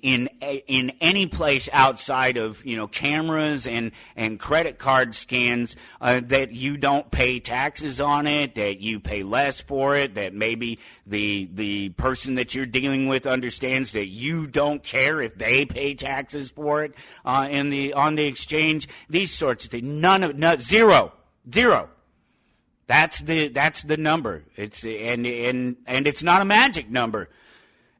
any place outside of, cameras and credit card scans, that you don't pay taxes on it, that you pay less for it, that maybe the person that you're dealing with understands that you don't care if they pay taxes for it. On the exchange, these sorts of things. Zero. That's the number. It's and it's not a magic number.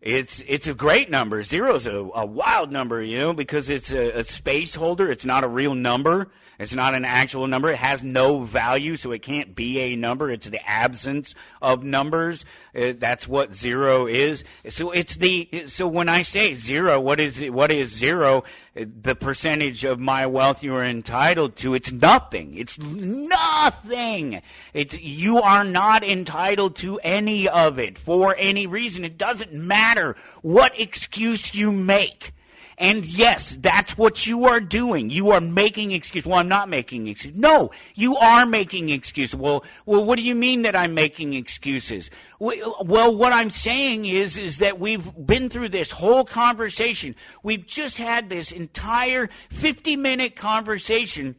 It's a great number. 0's a wild number, because it's a space holder. It's not a real number. It's not an actual number. It has no value, so it can't be a number. It's the absence of numbers. That's what 0 is. So when I say 0, what is 0? The percentage of my wealth you are entitled to. It's nothing. It's nothing. You are not entitled to any of it for any reason. It doesn't matter what excuse you make. And yes, that's what you are doing. You are making excuses. Well, I'm not making excuses. No, you are making excuses. Well, what do you mean that I'm making excuses? Well, what I'm saying is that we've been through this whole conversation. We've just had this entire 50-minute conversation.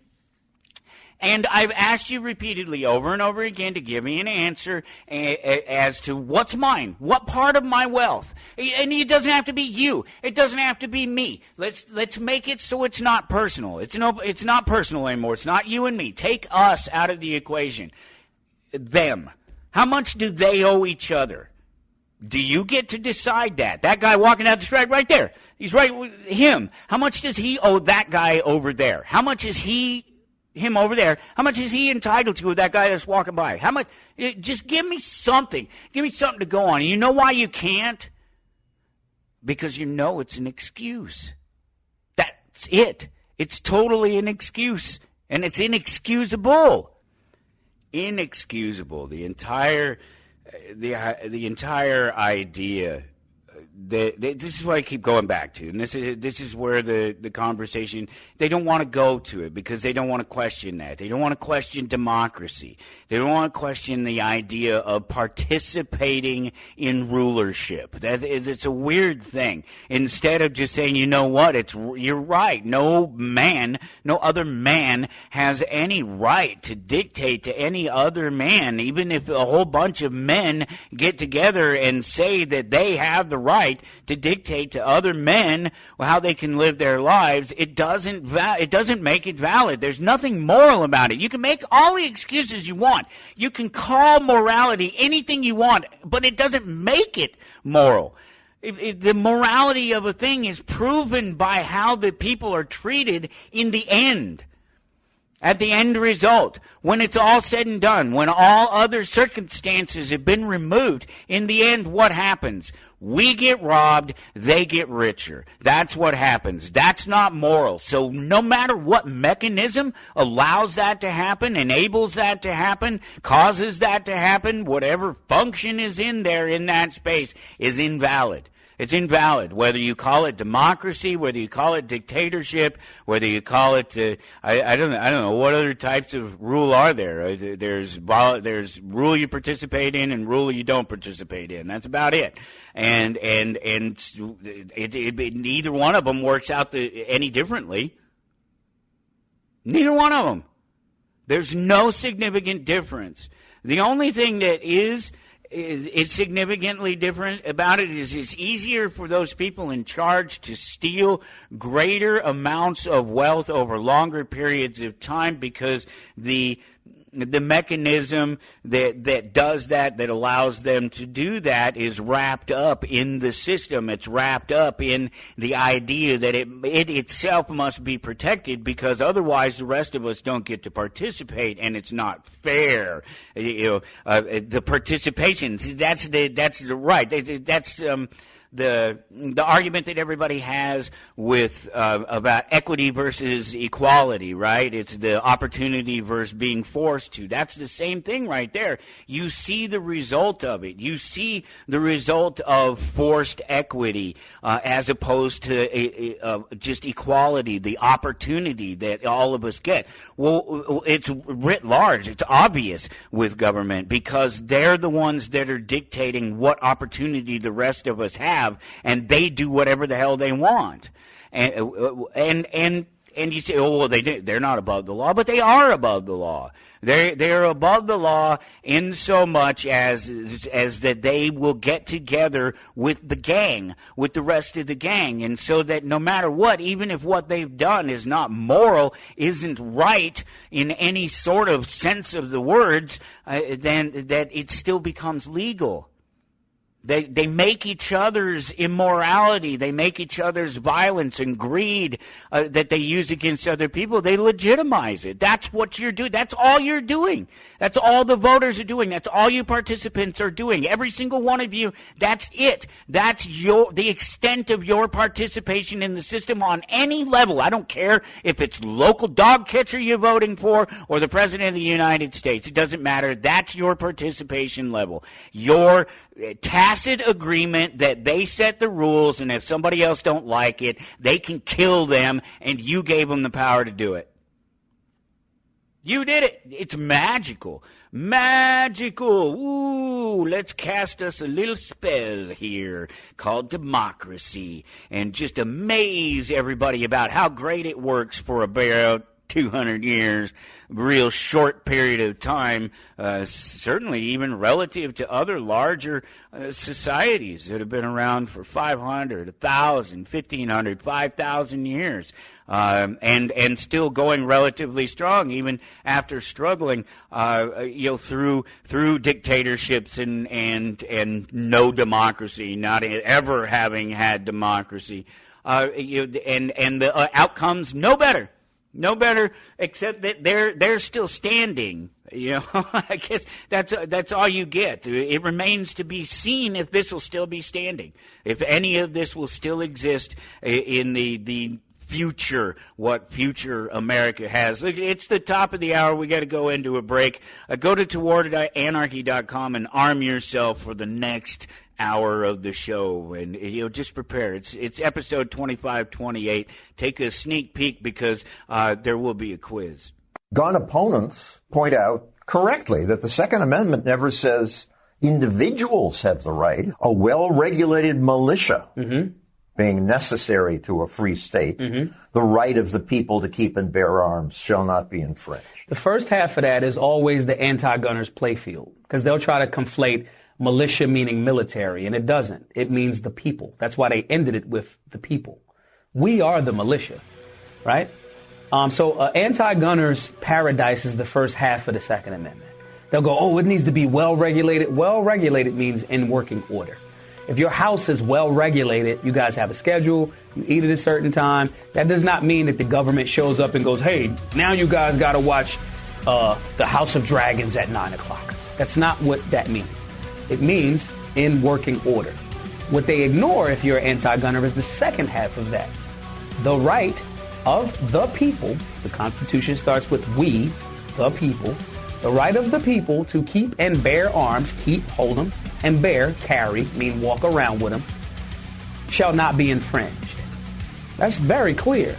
And I've asked you repeatedly over and over again to give me an answer as to what's mine, what part of my wealth. And it doesn't have to be you. It doesn't have to be me. Let's make it so it's not personal. It's not personal anymore. It's not you and me. Take us out of the equation. Them. How much do they owe each other? Do you get to decide that? That guy walking down the street right there. He's right. Him. How much does he owe that guy over there? How much is him over there, how much is he entitled to with that guy that's walking by? How much? Just give me something. Give me something to go on. You know why you can't? Because it's an excuse. That's it. It's totally an excuse. And it's inexcusable. Inexcusable. The entire idea. This is what I keep going back to, and this is where the conversation, they don't want to go to it because they don't want to question that. They don't want to question democracy. They don't want to question the idea of participating in rulership. It's a weird thing. Instead of just saying, you know what, you're right. No other man has any right to dictate to any other man, even if a whole bunch of men get together and say that they have the right to dictate to other men how they can live their lives. It doesn't make it valid. There's nothing moral about it. You can make all the excuses you want. You can call morality anything you want, but it doesn't make it moral. The morality of a thing is proven by how the people are treated in the end. At the end result, when it's all said and done, when all other circumstances have been removed, in the end, what happens? We get robbed, they get richer. That's what happens. That's not moral. So no matter what mechanism allows that to happen, enables that to happen, causes that to happen, whatever function is in there in that space is invalid. It's invalid, whether you call it democracy, whether you call it dictatorship, whether you call it, I don't know, what other types of rule are there? There's rule you participate in and rule you don't participate in. That's about it. And neither one of them works out any differently. Neither one of them. There's no significant difference. The only thing that is significantly different about it is it's easier for those people in charge to steal greater amounts of wealth over longer periods of time because the mechanism that does that allows them to do that is wrapped up in the system. It's wrapped up in the idea that it itself must be protected because otherwise the rest of us don't get to participate, and it's not fair. The participation, that's the argument that everybody has with about equity versus equality, right? It's the opportunity versus being forced to. That's the same thing right there. You see the result of it. You see the result of forced equity as opposed to just equality, the opportunity that all of us get. Well, it's writ large. It's obvious with government because they're the ones that are dictating what opportunity the rest of us have. And they do whatever the hell they want, and you say, oh well, they're not above the law, but they are above the law. They're above the law in so much as that they will get together with the gang, with the rest of the gang, and so that no matter what, even if what they've done is not moral, isn't right in any sort of sense of the words, then that it still becomes legal. They make each other's immorality, they make each other's violence and greed that they use against other people, they legitimize it. That's what you're doing. That's all you're doing. That's all the voters are doing. That's all you participants are doing. Every single one of you, that's it. That's the extent of your participation in the system on any level. I don't care if it's local dog catcher you're voting for or the President of the United States. It doesn't matter. That's your participation level. Your tacit agreement that they set the rules, and if somebody else don't like it, they can kill them, and you gave them the power to do it. You did it. It's magical. Magical. Ooh, let's cast us a little spell here called democracy and just amaze everybody about how great it works for about 200 years, real short period of time, certainly even relative to other larger societies that have been around for 500, 1,000, 1,500, 5,000 years, and still going relatively strong, even after struggling, through dictatorships and no democracy, not ever having had democracy, and the outcomes no better. No better, except that they're still standing. I guess that's all you get. It remains to be seen if this will still be standing, if any of this will still exist in the future, what future America has. It's the top of the hour. We got to go into a break. Go to towardanarchy.com and arm yourself for the next hour of the show, and just prepare. It's episode 2528. Take a sneak peek because there will be a quiz. Gun opponents point out correctly that the Second Amendment never says individuals have the right. A well-regulated militia being necessary to a free state, the right of the people to keep and bear arms shall not be infringed. The first half of that is always the anti-gunners playfield, because they'll try to conflate militia meaning military, and it doesn't. It means the people. That's why they ended it with the people. We are the militia, right? So anti-gunners paradise is the first half of the Second Amendment. They'll go, oh, it needs to be well-regulated. Well-regulated means in working order. If your house is well regulated, you guys have a schedule, you eat at a certain time, that does not mean that the government shows up and goes, hey, now you guys got to watch the House of Dragons at 9 o'clock. That's not what that means. It means in working order. What they ignore if you're anti-gunner is the second half of that. The right of the people, the Constitution starts with we, the people, the right of the people to keep and bear arms, keep, hold them, and bear, carry, mean walk around with them, shall not be infringed. That's very clear.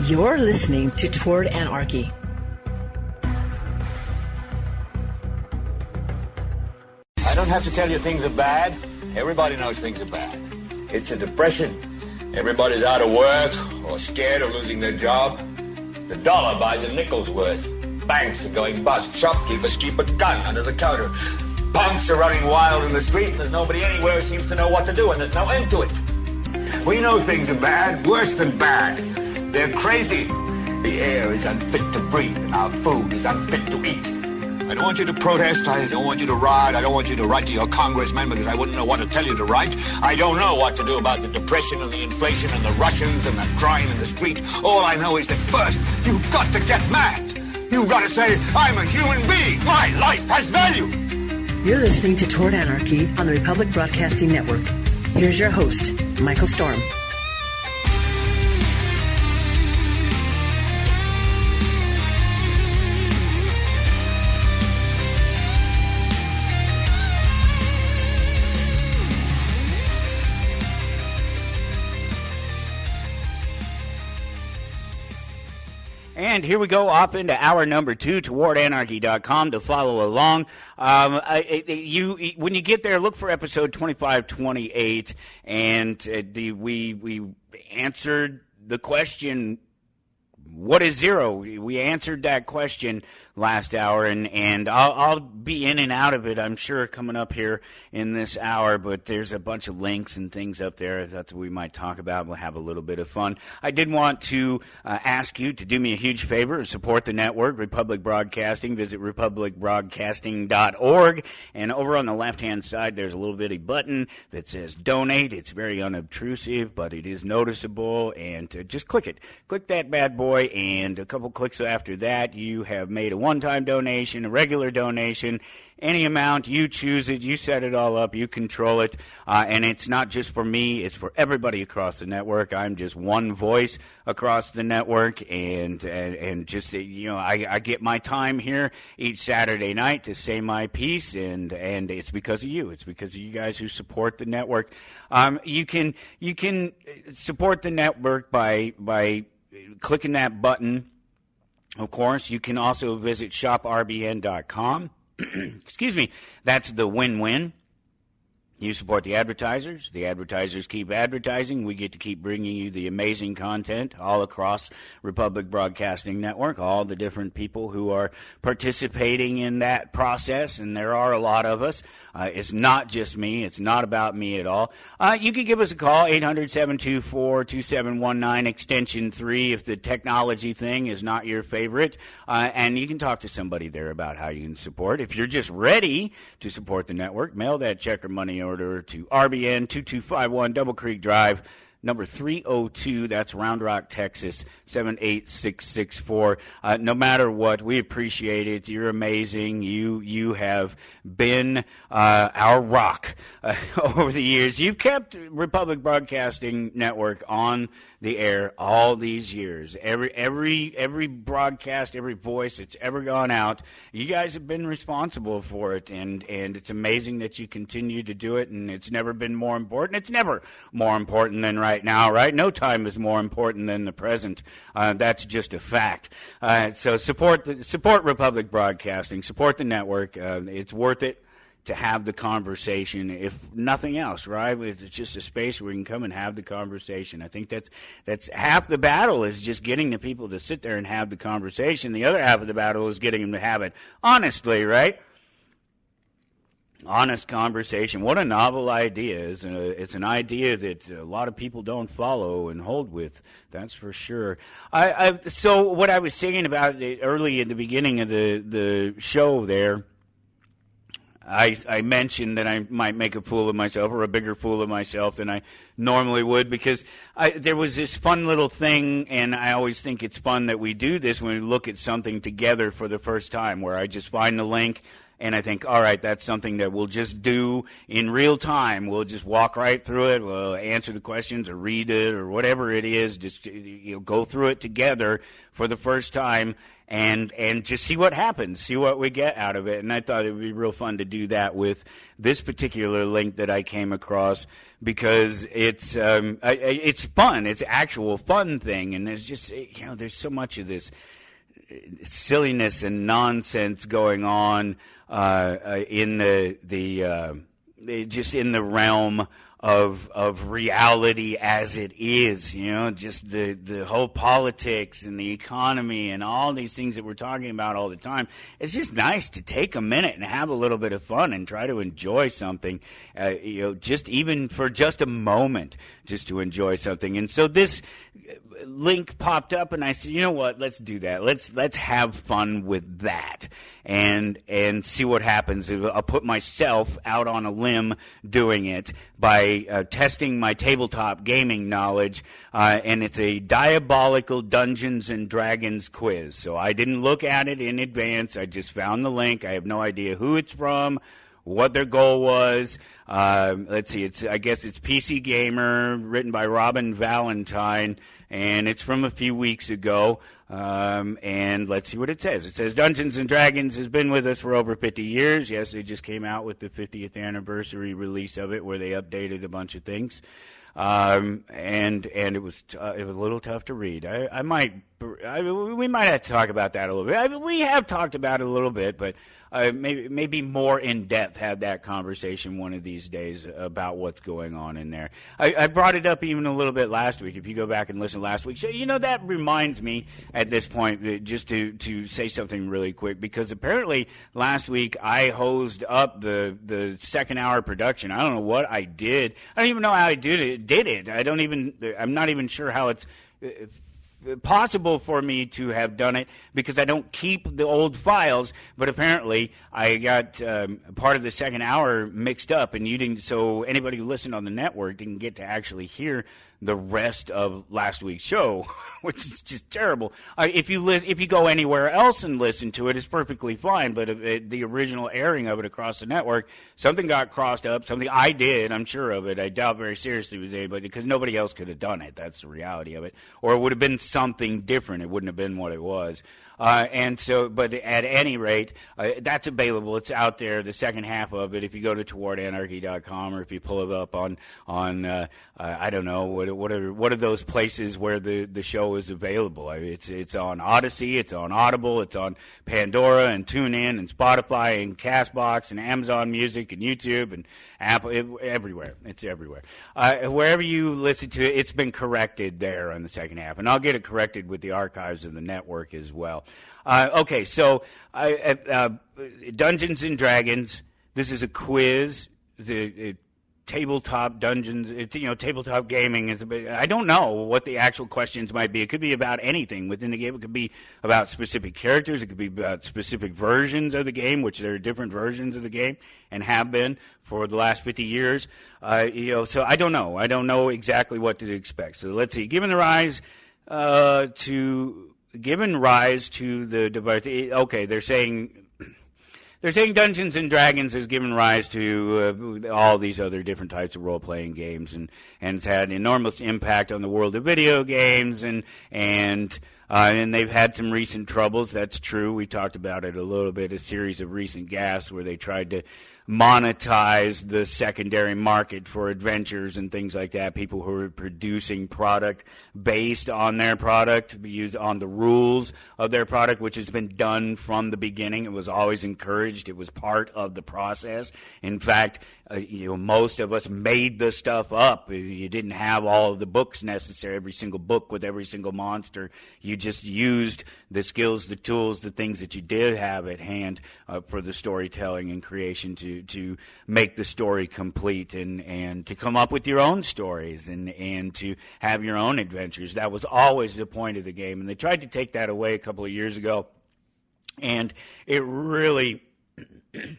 You're listening to Toward Anarchy. I don't have to tell you things are bad. Everybody knows things are bad. It's a depression. Everybody's out of work or scared of losing their job. The dollar buys a nickel's worth. Banks are going bust. Shopkeepers keep a gun under the counter. Punks are running wild in the street, and there's nobody anywhere who seems to know what to do, and there's no end to it. We know things are bad, worse than bad. They're crazy. The air is unfit to breathe, and our food is unfit to eat. I don't want you to protest. I don't want you to riot. I don't want you to write to your congressman because I wouldn't know what to tell you to write. I don't know what to do about the depression and the inflation and the Russians and the crying in the street. All I know is that first, you've got to get mad. You've got to say, I'm a human being. My life has value. You're listening to Toward Anarchy on the Republic Broadcasting Network. Here's your host, Michael Storm. And here we go off into hour number 2, towardanarchy.com to follow along. When you get there, look for episode 2528, and we answered the question, what is zero? We answered that question last hour, and I'll be in and out of it, I'm sure, coming up here in this hour, but there's a bunch of links and things up there that we might talk about. We'll have a little bit of fun. I did want to ask you to do me a huge favor, support the network, Republic Broadcasting. Visit republicbroadcasting.org, and over on the left-hand side, there's a little bitty button that says donate. It's very unobtrusive, but it is noticeable, and just click it. Click that bad boy, and a couple clicks after that, you have made a one-time donation, a regular donation, any amount, you choose it, you set it all up, you control it, and it's not just for me, it's for everybody across the network. I'm just one voice across the network, and just, I get my time here each Saturday night to say my piece, and it's because of you. It's because of you guys who support the network. You can support the network by clicking that button. Of course, you can also visit shoprbn.com. Excuse me. That's the win-win. You support the advertisers keep advertising, we get to keep bringing you the amazing content all across Republic Broadcasting Network, all the different people who are participating in that process, and there are a lot of us. It's not just me, it's not about me at all. You can give us a call, 800-724-2719, extension 3, if the technology thing is not your favorite, and you can talk to somebody there about how you can support. If you're just ready to support the network, mail that check or money order to RBN 2251 Double Creek Drive, number 302. That's Round Rock, Texas 78664. No matter what, we appreciate it. You're amazing. You have been our rock over the years. You've kept Republic Broadcasting Network on the air all these years. Every broadcast, every voice that's ever gone out, you guys have been responsible for it, and it's amazing that you continue to do it, and it's never been more important. It's never more important than right now, right? No time is more important than the present. That's just a fact. So support Republic Broadcasting, support the network. It's worth it to have the conversation, if nothing else, right? It's just a space where we can come and have the conversation. I think that's half the battle, is just getting the people to sit there and have the conversation. The other half of the battle is getting them to have it honestly, right? Honest conversation. What a novel idea. It's an idea that a lot of people don't follow and hold with. That's for sure. So what I was saying about it early in the beginning of the show there, I mentioned that I might make a fool of myself, or a bigger fool of myself than I normally would, because there was this fun little thing, and I always think it's fun that we do this when we look at something together for the first time, where I just find the link and I think, all right, that's something that we'll just do in real time. We'll just walk right through it. We'll answer the questions or read it or whatever it is. Just go through it together for the first time and just see what happens, see what we get out of it. And I thought it would be real fun to do that with this particular link that I came across, because it's fun. It's actual fun thing, and there's just there's so much of this silliness and nonsense going on in just in the realm of reality as it is, just the whole politics and the economy and all these things that we're talking about all the time. It's just nice to take a minute and have a little bit of fun and try to enjoy something, just even for just a moment, just to enjoy something. And so this link popped up, and I said, you know what, let's do that. Let's have fun with that and see what happens. I'll put myself out on a limb doing it by testing my tabletop gaming knowledge, and it's a diabolical Dungeons and Dragons quiz. So I didn't look at it in advance. I just found the link. I have no idea who it's from, what their goal was. Let's see, I guess it's PC Gamer, written by Robin Valentine, and it's from a few weeks ago. And let's see what it says. It says, Dungeons & Dragons has been with us for over 50 years. Yes, they just came out with the 50th anniversary release of it, where they updated a bunch of things. And it was a little tough to read. We might have to talk about that a little bit. We have talked about it a little bit, but maybe more in depth have that conversation one of these days about what's going on in there. I brought it up even a little bit last week. If you go back and listen to last week, so that reminds me at this point just to say something really quick, because apparently last week I hosed up the second hour production. I don't know what I did. I don't even know how I did it. I'm not even sure how it's possible for me to have done it, because I don't keep the old files, but apparently I got part of the second hour mixed up, and you didn't. So anybody who listened on the network didn't get to actually hear the rest of last week's show, which is just terrible. If you go anywhere else and listen to it, it's perfectly fine. But the original airing of it across the network, something got crossed up. Something I did, I'm sure of it. I doubt very seriously it was anybody, because nobody else could have done it. That's the reality of it. Or it would have been something different. It wouldn't have been what it was. But at any rate, that's available. It's out there, the second half of it, if you go to towardanarchy.com, or if you pull it up on I don't know, what are those places where the show is available? It's on Odyssey, it's on Audible, it's on Pandora and TuneIn and Spotify and CastBox and Amazon Music and YouTube and Apple, everywhere. It's everywhere. Wherever you listen to it, it's been corrected there on the second half, and I'll get it corrected with the archives of the network as well. Okay, so Dungeons and Dragons. This is a quiz. Tabletop dungeons. Tabletop gaming. I don't know what the actual questions might be. It could be about anything within the game. It could be about specific characters. It could be about specific versions of the game, which there are different versions of the game and have been for the last 50 years. So I don't know. I don't know exactly what to expect. So let's see. Given rise to the device. Okay, they're saying Dungeons and Dragons has given rise to all these other different types of role-playing games, and it's had enormous impact on the world of video games, and they've had some recent troubles. That's true. We talked about it a little bit. A series of recent gaffes where they tried to monetize the secondary market for adventures and things like that. People who are producing product based on their product, used on the rules of their product, which has been done from the beginning. It was always encouraged. It was part of the process. In fact, most of us made the stuff up. You didn't have all of the books necessary, every single book with every single monster. You just used the skills, the tools, the things that you did have at hand for the storytelling and creation to make the story complete and to come up with your own stories and to have your own adventures. That was always the point of the game. And they tried to take that away a couple of years ago. And it really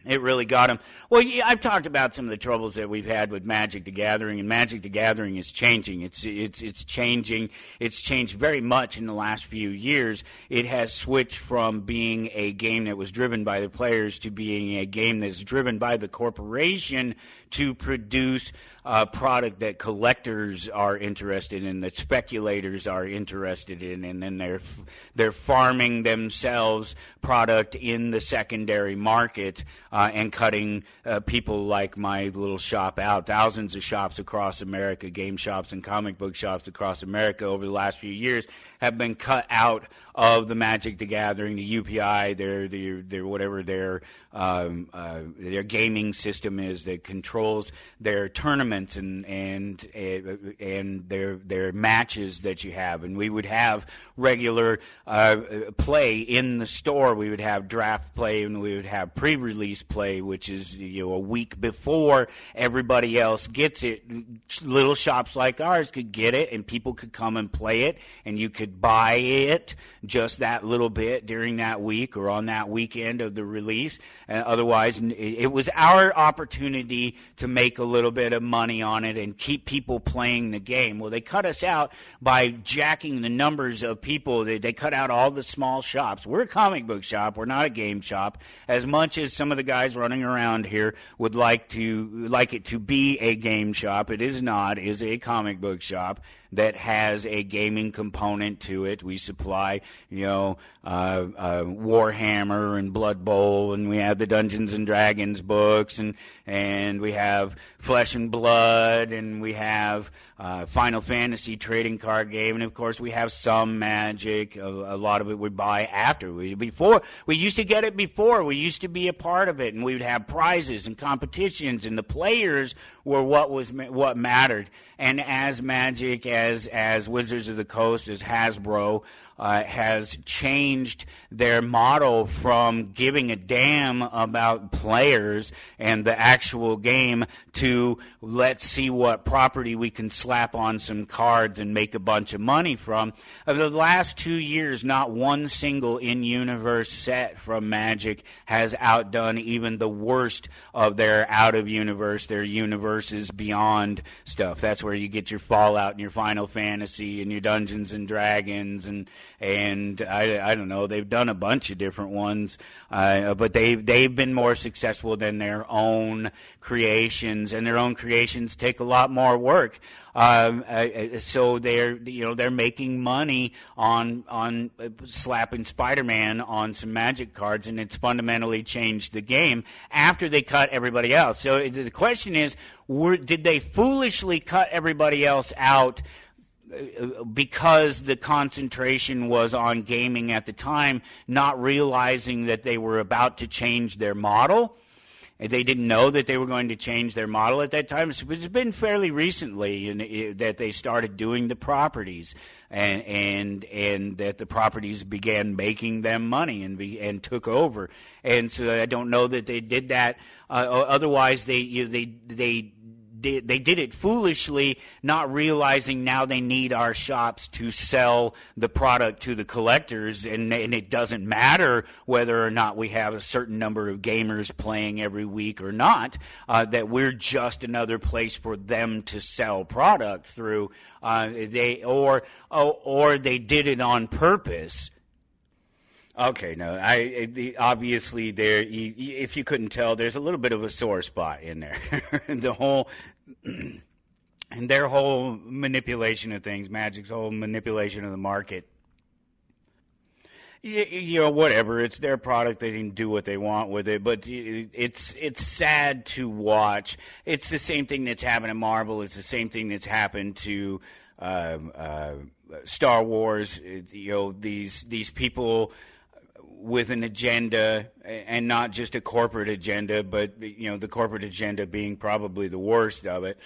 It really got him. Well, yeah, I've talked about some of the troubles that we've had with Magic the Gathering, and Magic the Gathering is changing. It's changing. It's changed very much in the last few years. It has switched from being a game that was driven by the players to being a game that's driven by the corporation to produce a product that collectors are interested in, that speculators are interested in, and then they're farming themselves product in the secondary market and cutting people like my little shop out. Thousands of shops across America, game shops and comic book shops across America over the last few years have been cut out of the Magic the Gathering, the UPI, their whatever their gaming system is that controls their tournaments and their matches that you have. And we would have regular play in the store. We would have draft play, and we would have pre-release play, which is a week before everybody else gets it. Little shops like ours could get it, and people could come and play it, and you could buy it just that little bit during that week or on that weekend of the release. Otherwise, it was our opportunity to make a little bit of money on it and keep people playing the game. Well, they cut us out by jacking the numbers of people. They cut out all the small shops. We're a comic book shop. We're not a game shop. As much as some of the guys running around here would like it to be a game shop, it is not. It is a comic book shop that has a gaming component to it. We supply, Warhammer and Blood Bowl, and we have the Dungeons and Dragons books, and we have Flesh and Blood, and we have Final Fantasy trading card game, and of course we have some Magic. A lot of it we buy after. We used to get it before. We used to be a part of it, and we would have prizes and competitions, and the players were what mattered. And as Magic, as Wizards of the Coast, as Hasbro has changed their model from giving a damn about players and the actual game to let's see what property we can slap on some cards and make a bunch of money from. Over the last 2 years, not one single in-universe set from Magic has outdone even the worst of their out-of-universe, their universes beyond stuff. That's where you get your Fallout and your Final Fantasy and your Dungeons and Dragons and I don't know, they've done a bunch of different ones, but they've been more successful than their own creations, and their own creations take a lot more work. So they're making money on slapping Spider-Man on some Magic cards, and it's fundamentally changed the game after they cut everybody else. So the question is, did they foolishly cut everybody else out because the concentration was on gaming at the time, not realizing that they were about to change their model? They didn't know that they were going to change their model at that time. It's been fairly recently that they started doing the properties, and that the properties began making them money and took over. And so I don't know that they did that. Otherwise, they did it foolishly, not realizing now they need our shops to sell the product to the collectors, and it doesn't matter whether or not we have a certain number of gamers playing every week or not, that we're just another place for them to sell product through. Or they did it on purpose. Okay, no, obviously there. If you couldn't tell, there's a little bit of a sore spot in there. And their whole manipulation of things, Magic's whole manipulation of the market. Whatever. It's their product. They can do what they want with it. But it's sad to watch. It's the same thing that's happened to Marvel. It's the same thing that's happened to Star Wars. These people with an agenda, and not just a corporate agenda, but the corporate agenda being probably the worst of it,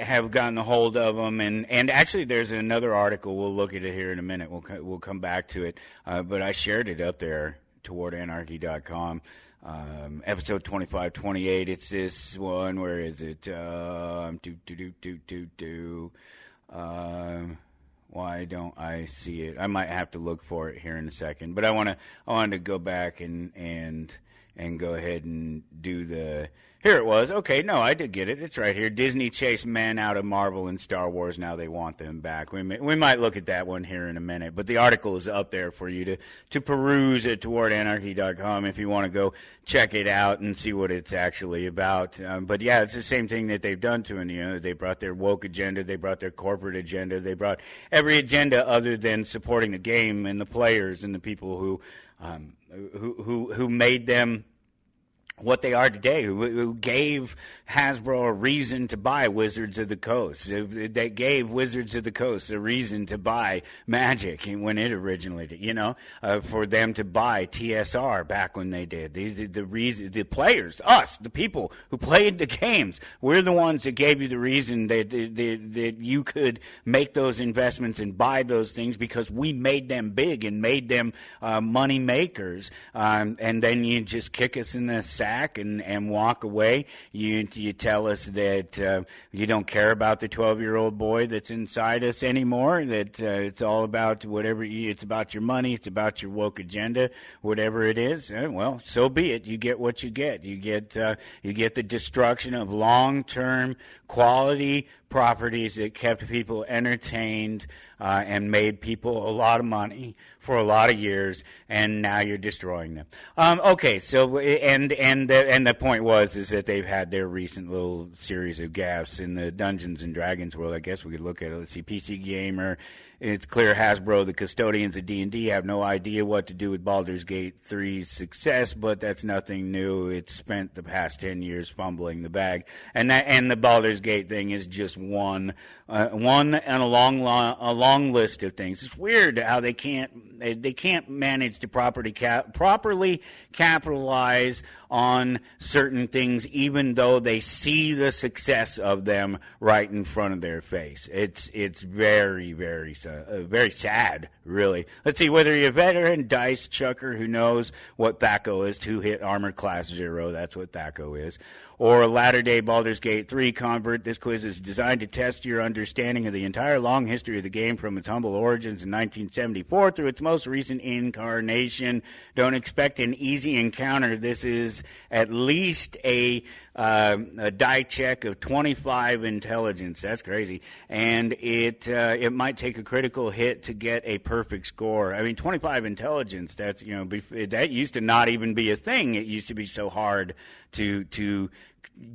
have gotten a hold of them. And actually, there's another article. We'll look at it here in a minute. We'll come back to it. But I shared it up there, towardanarchy.com. Episode 2528. It's this one. Where is it? Why don't I see it? I might have to look for it here in a second. But I wanted to go back and and go ahead and do the. Here it was. Okay, no, I did get it. It's right here. Disney chased men out of Marvel and Star Wars. Now they want them back. We might look at that one here in a minute. But the article is up there for you to peruse at towardanarchy.com if you want to go check it out and see what it's actually about. But yeah, it's the same thing that they've done to it. They brought their woke agenda. They brought their corporate agenda. They brought every agenda other than supporting the game and the players and the people who made them what they are today, who gave Hasbro a reason to buy Wizards of the Coast. They gave Wizards of the Coast a reason to buy Magic when it originated, for them to buy TSR back when they did. The players, us, the people who played the games, we're the ones that gave you the reason that you could make those investments and buy those things because we made them big and made them money makers. And then you just kick us in the sack and walk away. You tell us that you don't care about the 12-year-old boy that's inside us anymore, that it's all about it's about your money, it's about your woke agenda, whatever it is. Well, so be it. You get what you get. You get the destruction of long-term quality properties that kept people entertained and made people a lot of money for a lot of years, and now you're destroying them. Okay, so and the point is that they've had their recent little series of gaffes in the Dungeons and Dragons world. I guess we could look at it. Let's see, PC Gamer. It's clear Hasbro, the custodians of D&D, have no idea what to do with Baldur's Gate 3's success, but that's nothing new. It's spent the past 10 years fumbling the bag, and the Baldur's Gate thing is just one and a long list of things. It's weird how they can't manage to properly capitalize on certain things, even though they see the success of them right in front of their face. It's very, very very sad, really. Let's see, whether you're a veteran dice chucker who knows what THAC0 is, 2-hit armor class 0, that's what THAC0 is, or a latter-day Baldur's Gate 3 convert, this quiz is designed to test your understanding of the entire long history of the game from its humble origins in 1974 through its most recent incarnation. Don't expect an easy encounter. This is at least a die check of 25 intelligence. That's crazy. And it might take a critical hit to get a perfect score. I mean, 25 intelligence, that's, that used to not even be a thing. It used to be so hard to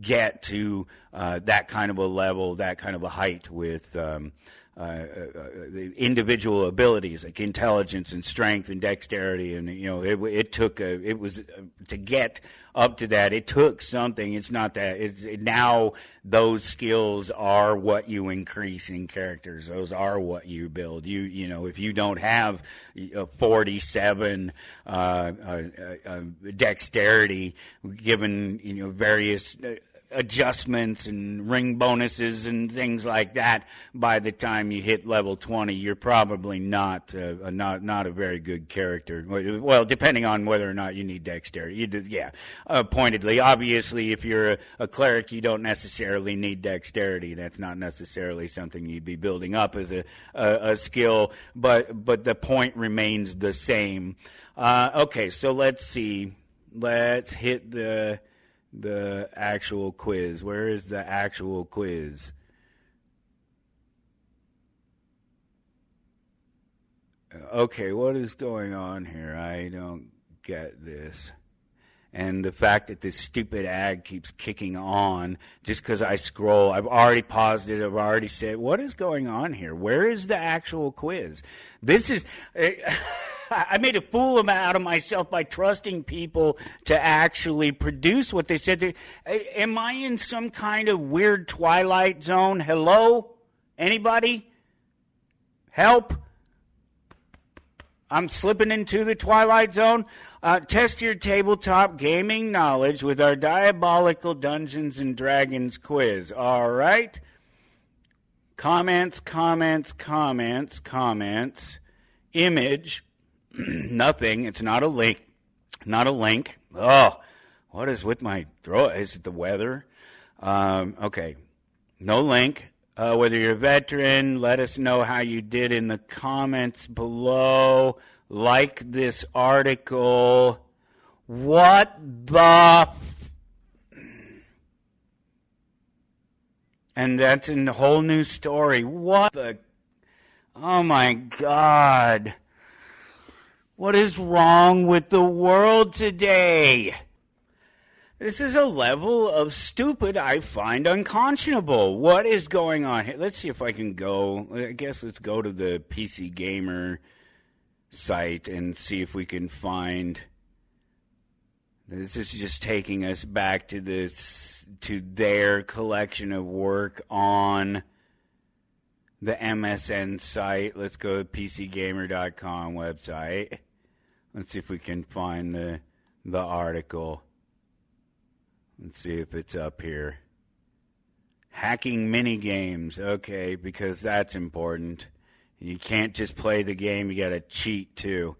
get to that kind of a level, that kind of a height with the individual abilities like intelligence and strength and dexterity, and it was to get up to that. It took something. It's not that. Now those skills are what you increase in characters. Those are what you build. If you don't have 47 dexterity, given various adjustments and ring bonuses and things like that, by the time you hit level 20, you're probably not a very good character. Well, depending on whether or not you need dexterity. Pointedly. Obviously, if you're a cleric, you don't necessarily need dexterity. That's not necessarily something you'd be building up as a skill, but the point remains the same. Okay, so let's see. Let's hit the actual quiz. Where is the actual quiz? Okay, what is going on here? I don't get this. And the fact that this stupid ad keeps kicking on just because I scroll. I've already paused it. I've already said, what is going on here? Where is the actual quiz? This is... I made a fool out of myself by trusting people to actually produce what they said. Am I in some kind of weird Twilight Zone? Hello? Anybody? Help? I'm slipping into the Twilight Zone. Test your tabletop gaming knowledge with our diabolical Dungeons and Dragons quiz. All right? Comments. Image. Nothing. It's not a link. Oh, what is with my throat? Is it the weather? Okay. No link. Whether you're a veteran, let us know how you did in the comments below. Like this article. What the... And that's a whole new story. What the... Oh my God. What is wrong with the world today? This is a level of stupid I find unconscionable. What is going on here? Let's see if I can go. I guess let's go to the PC Gamer site and see if we can find. This is just taking us back to their collection of work on the MSN site. Let's go to PCGamer.com website. Let's see if we can find the article. Let's see if it's up here. Hacking minigames. Okay, because that's important. You can't just play the game, you gotta cheat too.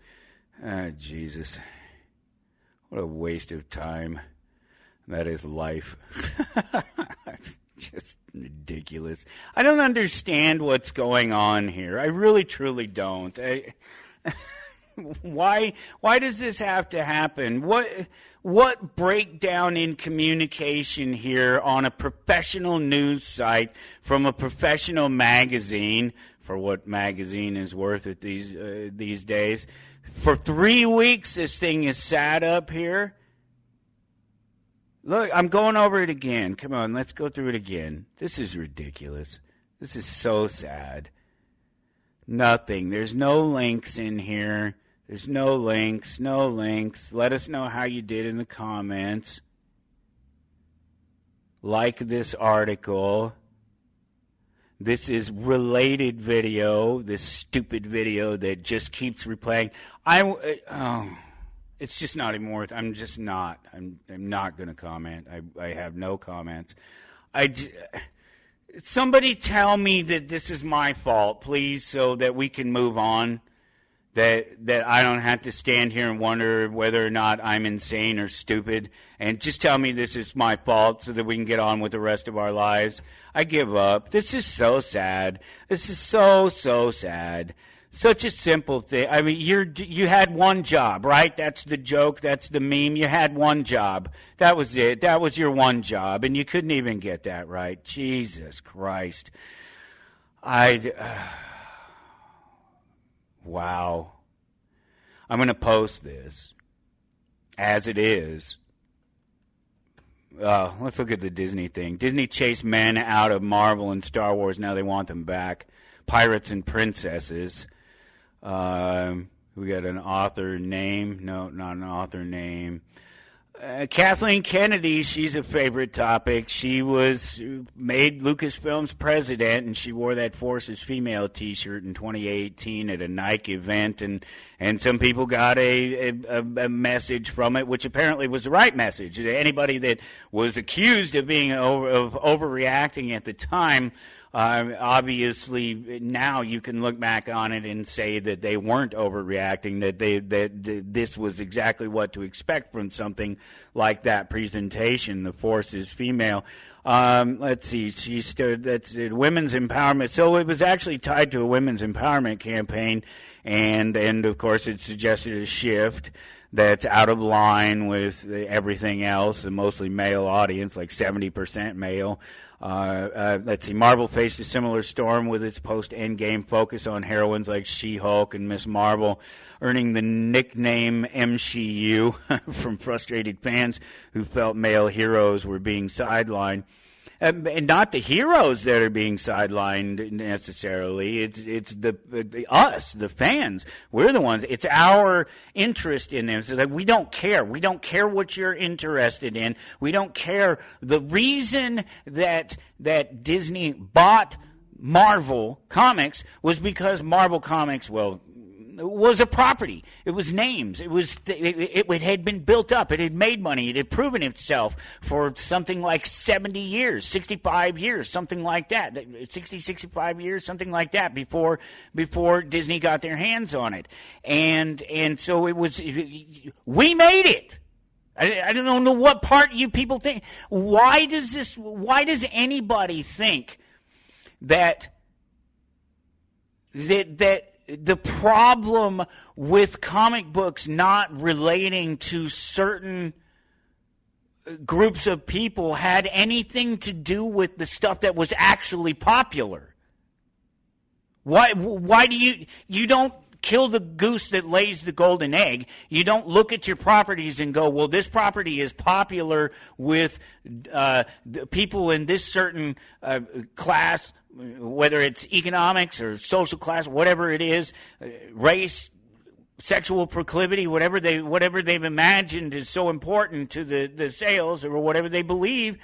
Jesus. What a waste of time. That is life. Just ridiculous. I don't understand what's going on here. I really, truly don't. Why does this have to happen? What breakdown in communication here on a professional news site from a professional magazine, for what magazine is worth at these days? For 3 weeks, this thing is sat up here. Look, I'm going over it again. Come on, let's go through it again. This is ridiculous. This is so sad. Nothing. There's no links in here. There's no links. Let us know how you did in the comments. Like this article. This is related video, this stupid video that just keeps replaying. It's just not even worth. I'm just not. I'm not going to comment. I have no comments. Somebody tell me that this is my fault, please, so that we can move on. That I don't have to stand here and wonder whether or not I'm insane or stupid. And just tell me this is my fault so that we can get on with the rest of our lives. I give up. This is so sad. This is so sad. Such a simple thing. I mean, you had one job, right? That's the joke. That's the meme. You had one job. That was it. That was your one job. And you couldn't even get that right. Jesus Christ. Wow. I'm going to post this as it is. Let's look at the Disney thing. Disney chased men out of Marvel and Star Wars. Now they want them back. Pirates and princesses. We got an author name. No, not an author name. Kathleen Kennedy, she's a favorite topic. She made Lucasfilm's president, and she wore that Force is Female t-shirt in 2018 at a Nike event, and some people got a message from it, which apparently was the right message. Anybody that was accused of being overreacting at the time, obviously now you can look back on it and say that they weren't overreacting, that this was exactly what to expect from something like that presentation. The Force is Female. Let's see, that's women's empowerment. So it was actually tied to a women's empowerment campaign, and of course it suggested a shift that's out of line with everything else, a mostly male audience, like 70% male. Let's see, Marvel faced a similar storm with its post-Endgame focus on heroines like She-Hulk and Ms. Marvel, earning the nickname MCU from frustrated fans who felt male heroes were being sidelined. And not the heroes that are being sidelined necessarily. It's us, the fans. We're the ones. It's our interest in them. So that we don't care. We don't care what you're interested in. We don't care. The reason that Disney bought Marvel Comics was because Marvel Comics, was a property. It was names. It had been built up. It had made money. It had proven itself for something like 70 years, 65 years, something like that. 60, 65 years, something like that before Disney got their hands on it. And so we made it. I don't know what part you people think. Why does anybody think that the problem with comic books not relating to certain groups of people had anything to do with the stuff that was actually popular. Why do you don't kill the goose that lays the golden egg? You don't look at your properties and go, well, this property is popular with the people in this certain class, whether it's economics or social class, whatever it is, race, sexual proclivity, whatever they've imagined is so important to the sales, or whatever they believe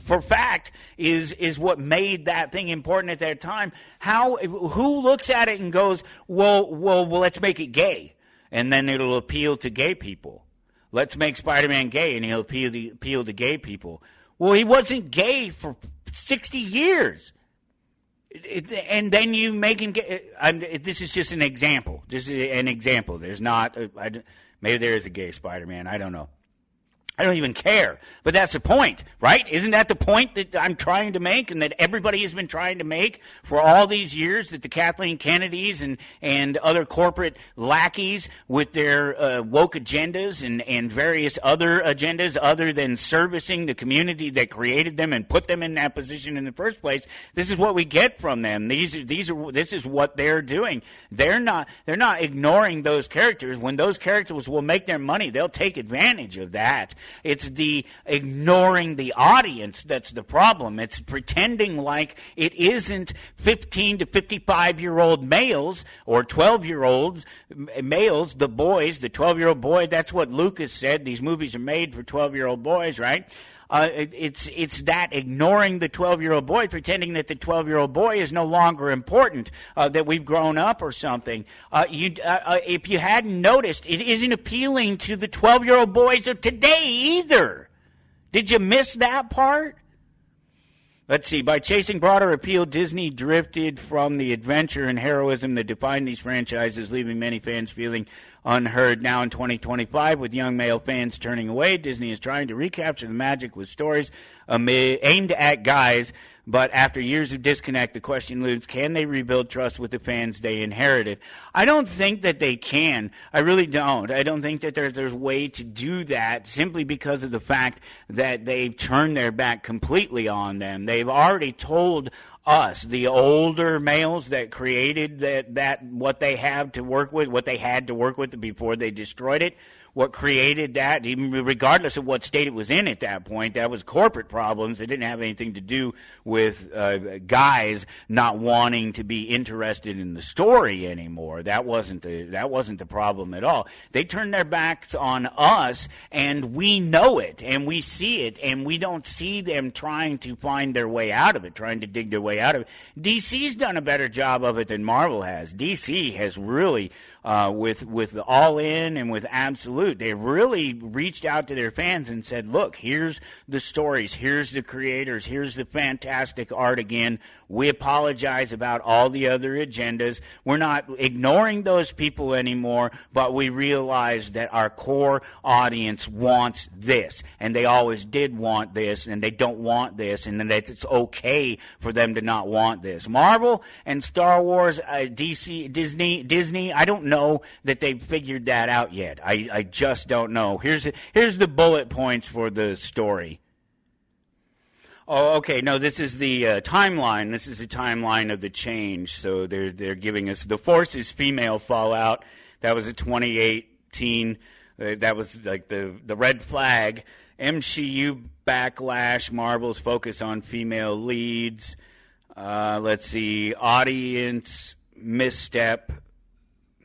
for fact is what made that thing important at that time. Who looks at it and goes, well, let's make it gay, and then it'll appeal to gay people. Let's make Spider-Man gay, and he'll appeal to gay people. Well, he wasn't gay for 60 years. And then you make him get. This is just an example. Just an example. There's not. Maybe there is a gay Spider-Man. I don't know. I don't even care. But that's the point, right? Isn't that the point that I'm trying to make, and that everybody has been trying to make for all these years, that the Kathleen Kennedys and other corporate lackeys with their woke agendas and various other agendas other than servicing the community that created them and put them in that position in the first place, this is what we get from them. This is what they're doing. They're not ignoring those characters. When those characters will make their money, they'll take advantage of that. It's the ignoring the audience that's the problem. It's pretending like it isn't 15 to 55-year-old males or 12-year-olds males, the boys, the 12-year-old boy. That's what Lucas said. These movies are made for 12-year-old boys, right? It's that ignoring the 12-year-old boy, pretending that the 12-year-old boy is no longer important, that we've grown up or something. If you hadn't noticed, it isn't appealing to the 12-year-old boys of today either. Did you miss that part? Let's see. By chasing broader appeal, Disney drifted from the adventure and heroism that defined these franchises, leaving many fans feeling unheard. Now in 2025, with young male fans turning away, Disney is trying to recapture the magic with stories aimed at guys. But after years of disconnect, the question looms, can they rebuild trust with the fans they inherited? I don't think that they can. I really don't. I don't think that there's a way to do that, simply because of the fact that they've turned their back completely on them. They've already told us, the older males that created that what they have to work with, what they had to work with before they destroyed it, what created that, even regardless of what state it was in at that point, that was corporate problems. It didn't have anything to do with guys not wanting to be interested in the story anymore. That wasn't the problem at all. They turned their backs on us, and we know it, and we see it, and we don't see them trying to find their way out of it, trying to dig their way out of it. DC's done a better job of it than Marvel has. DC has really, with All In and with Absolute, they really reached out to their fans and said, look, here's the stories, here's the creators, here's the fantastic art again. We apologize about all the other agendas. We're not ignoring those people anymore, but we realize that our core audience wants this, and they always did want this, and they don't want this, and that it's okay for them to not want this. Marvel and Star Wars, Disney, I don't know that they've figured that out yet. I just don't know. Here's the bullet points for the story. Oh, okay. No, this is the timeline. This is the timeline of the change. So they're giving us the Force's female fallout. That was a 2018. That was like the red flag. MCU backlash. Marvel's focus on female leads. Let's see. Audience misstep.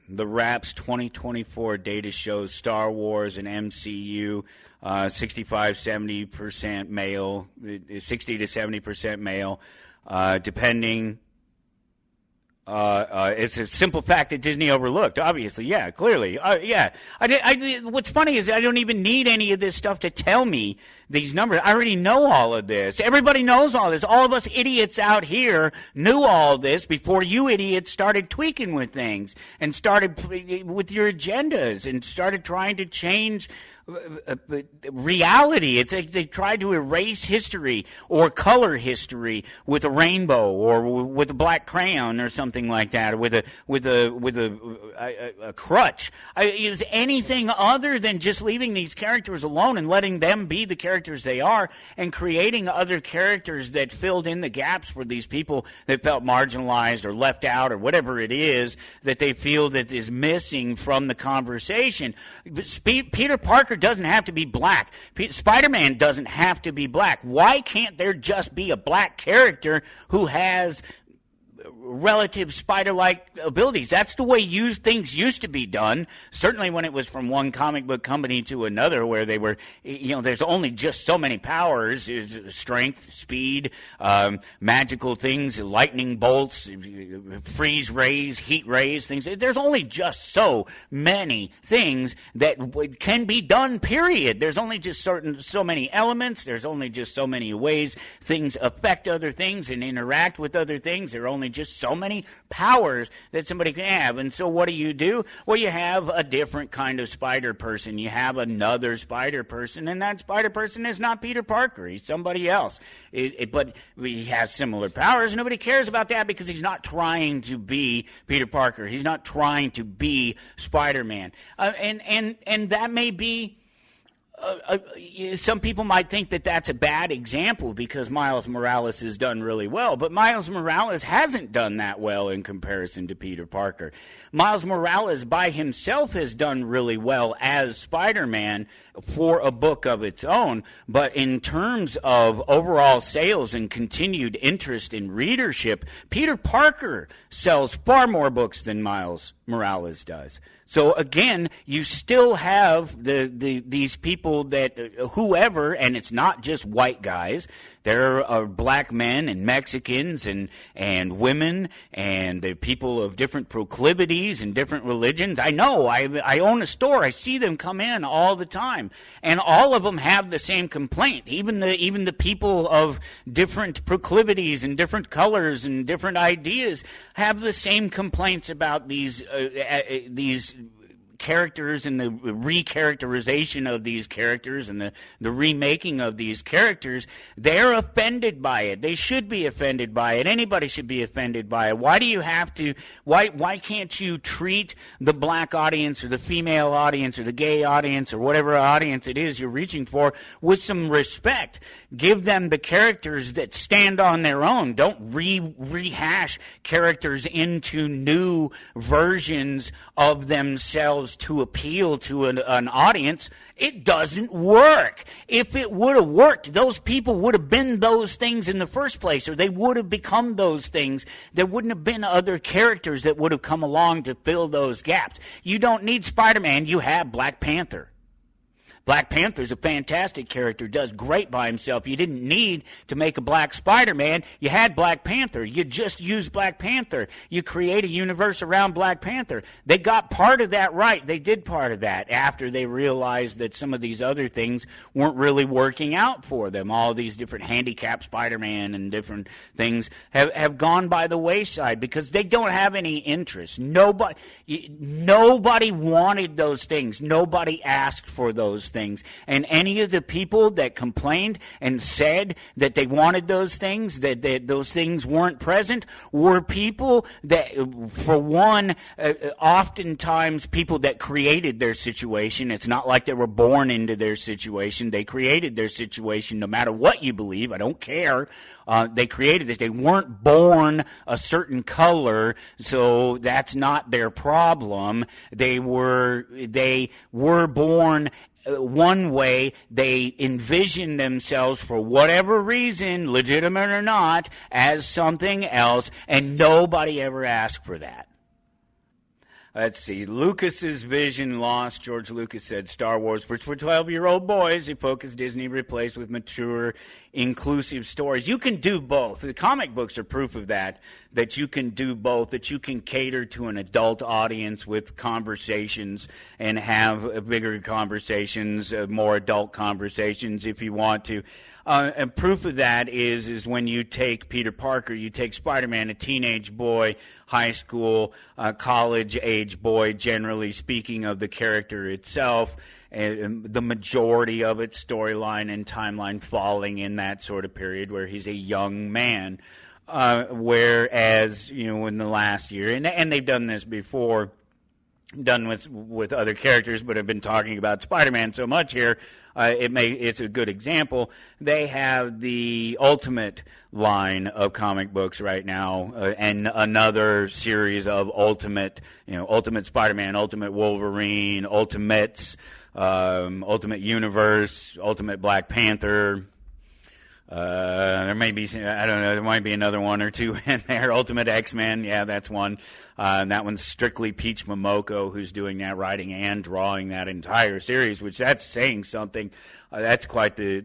The Wrap's 2024 data shows Star Wars and MCU 65-70% male, 60 to 70% male, depending. It's a simple fact that Disney overlooked, obviously. Yeah, clearly. Yeah. What's funny is I don't even need any of this stuff to tell me these numbers. I already know all of this. Everybody knows all this. All of us idiots out here knew all this before you idiots started tweaking with things and started with your agendas and started trying to change reality. It's like they tried to erase history or color history with a rainbow or with a black crayon or something. something like that, or with a crutch. It was anything other than just leaving these characters alone and letting them be the characters they are, and creating other characters that filled in the gaps for these people that felt marginalized or left out or whatever it is that they feel that is missing from the conversation. Peter Parker doesn't have to be black. Spider-Man doesn't have to be black. Why can't there just be a black character who has relative spider-like abilities? That's the way things used to be done, certainly when it was from one comic book company to another, where they were, there's only just so many powers, strength, speed, magical things, lightning bolts, freeze rays, heat rays, things. There's only just so many things that can be done, period. There's only just so many elements, there's only just so many ways things affect other things and interact with other things. There are only just so many powers that somebody can have. And so what do? Well, you have a different kind of spider person. You have another spider person, and that spider person is not Peter Parker. He's somebody else. But he has similar powers. Nobody cares about that because he's not trying to be Peter Parker. He's not trying to be Spider-Man. And that may be... some people might think that that's a bad example because Miles Morales has done really well, but Miles Morales hasn't done that well in comparison to Peter Parker. Miles Morales by himself has done really well as Spider-Man for a book of its own, but in terms of overall sales and continued interest in readership, Peter Parker sells far more books than Miles Morales does. So again, you still have these people that whoever, and it's not just white guys. There are black men and Mexicans and women and the people of different proclivities and different religions. I know. I own a store. I see them come in all the time, and all of them have the same complaint. Even the people of different proclivities and different colors and different ideas have the same complaints about these characters and the recharacterization of these characters and the remaking of these characters. They're offended by it. They should be offended by it. Anybody should be offended by it. Why do you have to, why can't you treat the black audience or the female audience or the gay audience or whatever audience it is you're reaching for with some respect? Give them the characters that stand on their own. Don't rehash characters into new versions of themselves to appeal to an audience. It doesn't work. If it would have worked, those people would have been those things in the first place, or they would have become those things. There wouldn't have been other characters that would have come along to fill those gaps. You don't need Spider-Man. You have Black Panther. Black Panther's a fantastic character, does great by himself. You didn't need to make a black Spider-Man. You had Black Panther. You just used Black Panther. You create a universe around Black Panther. They got part of that right. They did part of that after they realized that some of these other things weren't really working out for them. All these different handicapped Spider-Man and different things have gone by the wayside because they don't have any interest. Nobody wanted those things. Nobody asked for those things. And any of the people that complained and said that they wanted those things, that those things weren't present, were people that, for one, oftentimes people that created their situation. It's not like they were born into their situation. They created their situation no matter what you believe. I don't care. They created this. They weren't born a certain color, so that's not their problem. They were born one way. They envision themselves, for whatever reason, legitimate or not, as something else, and nobody ever asked for that. Let's see. Lucas's vision lost. George Lucas said Star Wars was for 12-year-old boys. He focused Disney replaced with mature, inclusive stories. You can do both. The comic books are proof of that you can do both, that you can cater to an adult audience with conversations and have bigger conversations, more adult conversations if you want to. And proof of that is when you take Peter Parker, you take Spider-Man, a teenage boy, high school, college-age boy, generally speaking of the character itself, and the majority of its storyline and timeline falling in that sort of period where he's a young man. Whereas, in the last year, and they've done this before, done with other characters, but have been talking about Spider-Man so much here, it's a good example. They have the Ultimate line of comic books right now, and another series of Ultimate Spider-Man, Ultimate Wolverine, Ultimates, Ultimate Universe, Ultimate Black Panther. There may be, I don't know, there might be another one or two in there. Ultimate X-Men, yeah, that's one. That one's strictly Peach Momoko, who's doing that, writing and drawing that entire series, which that's saying something. That's quite the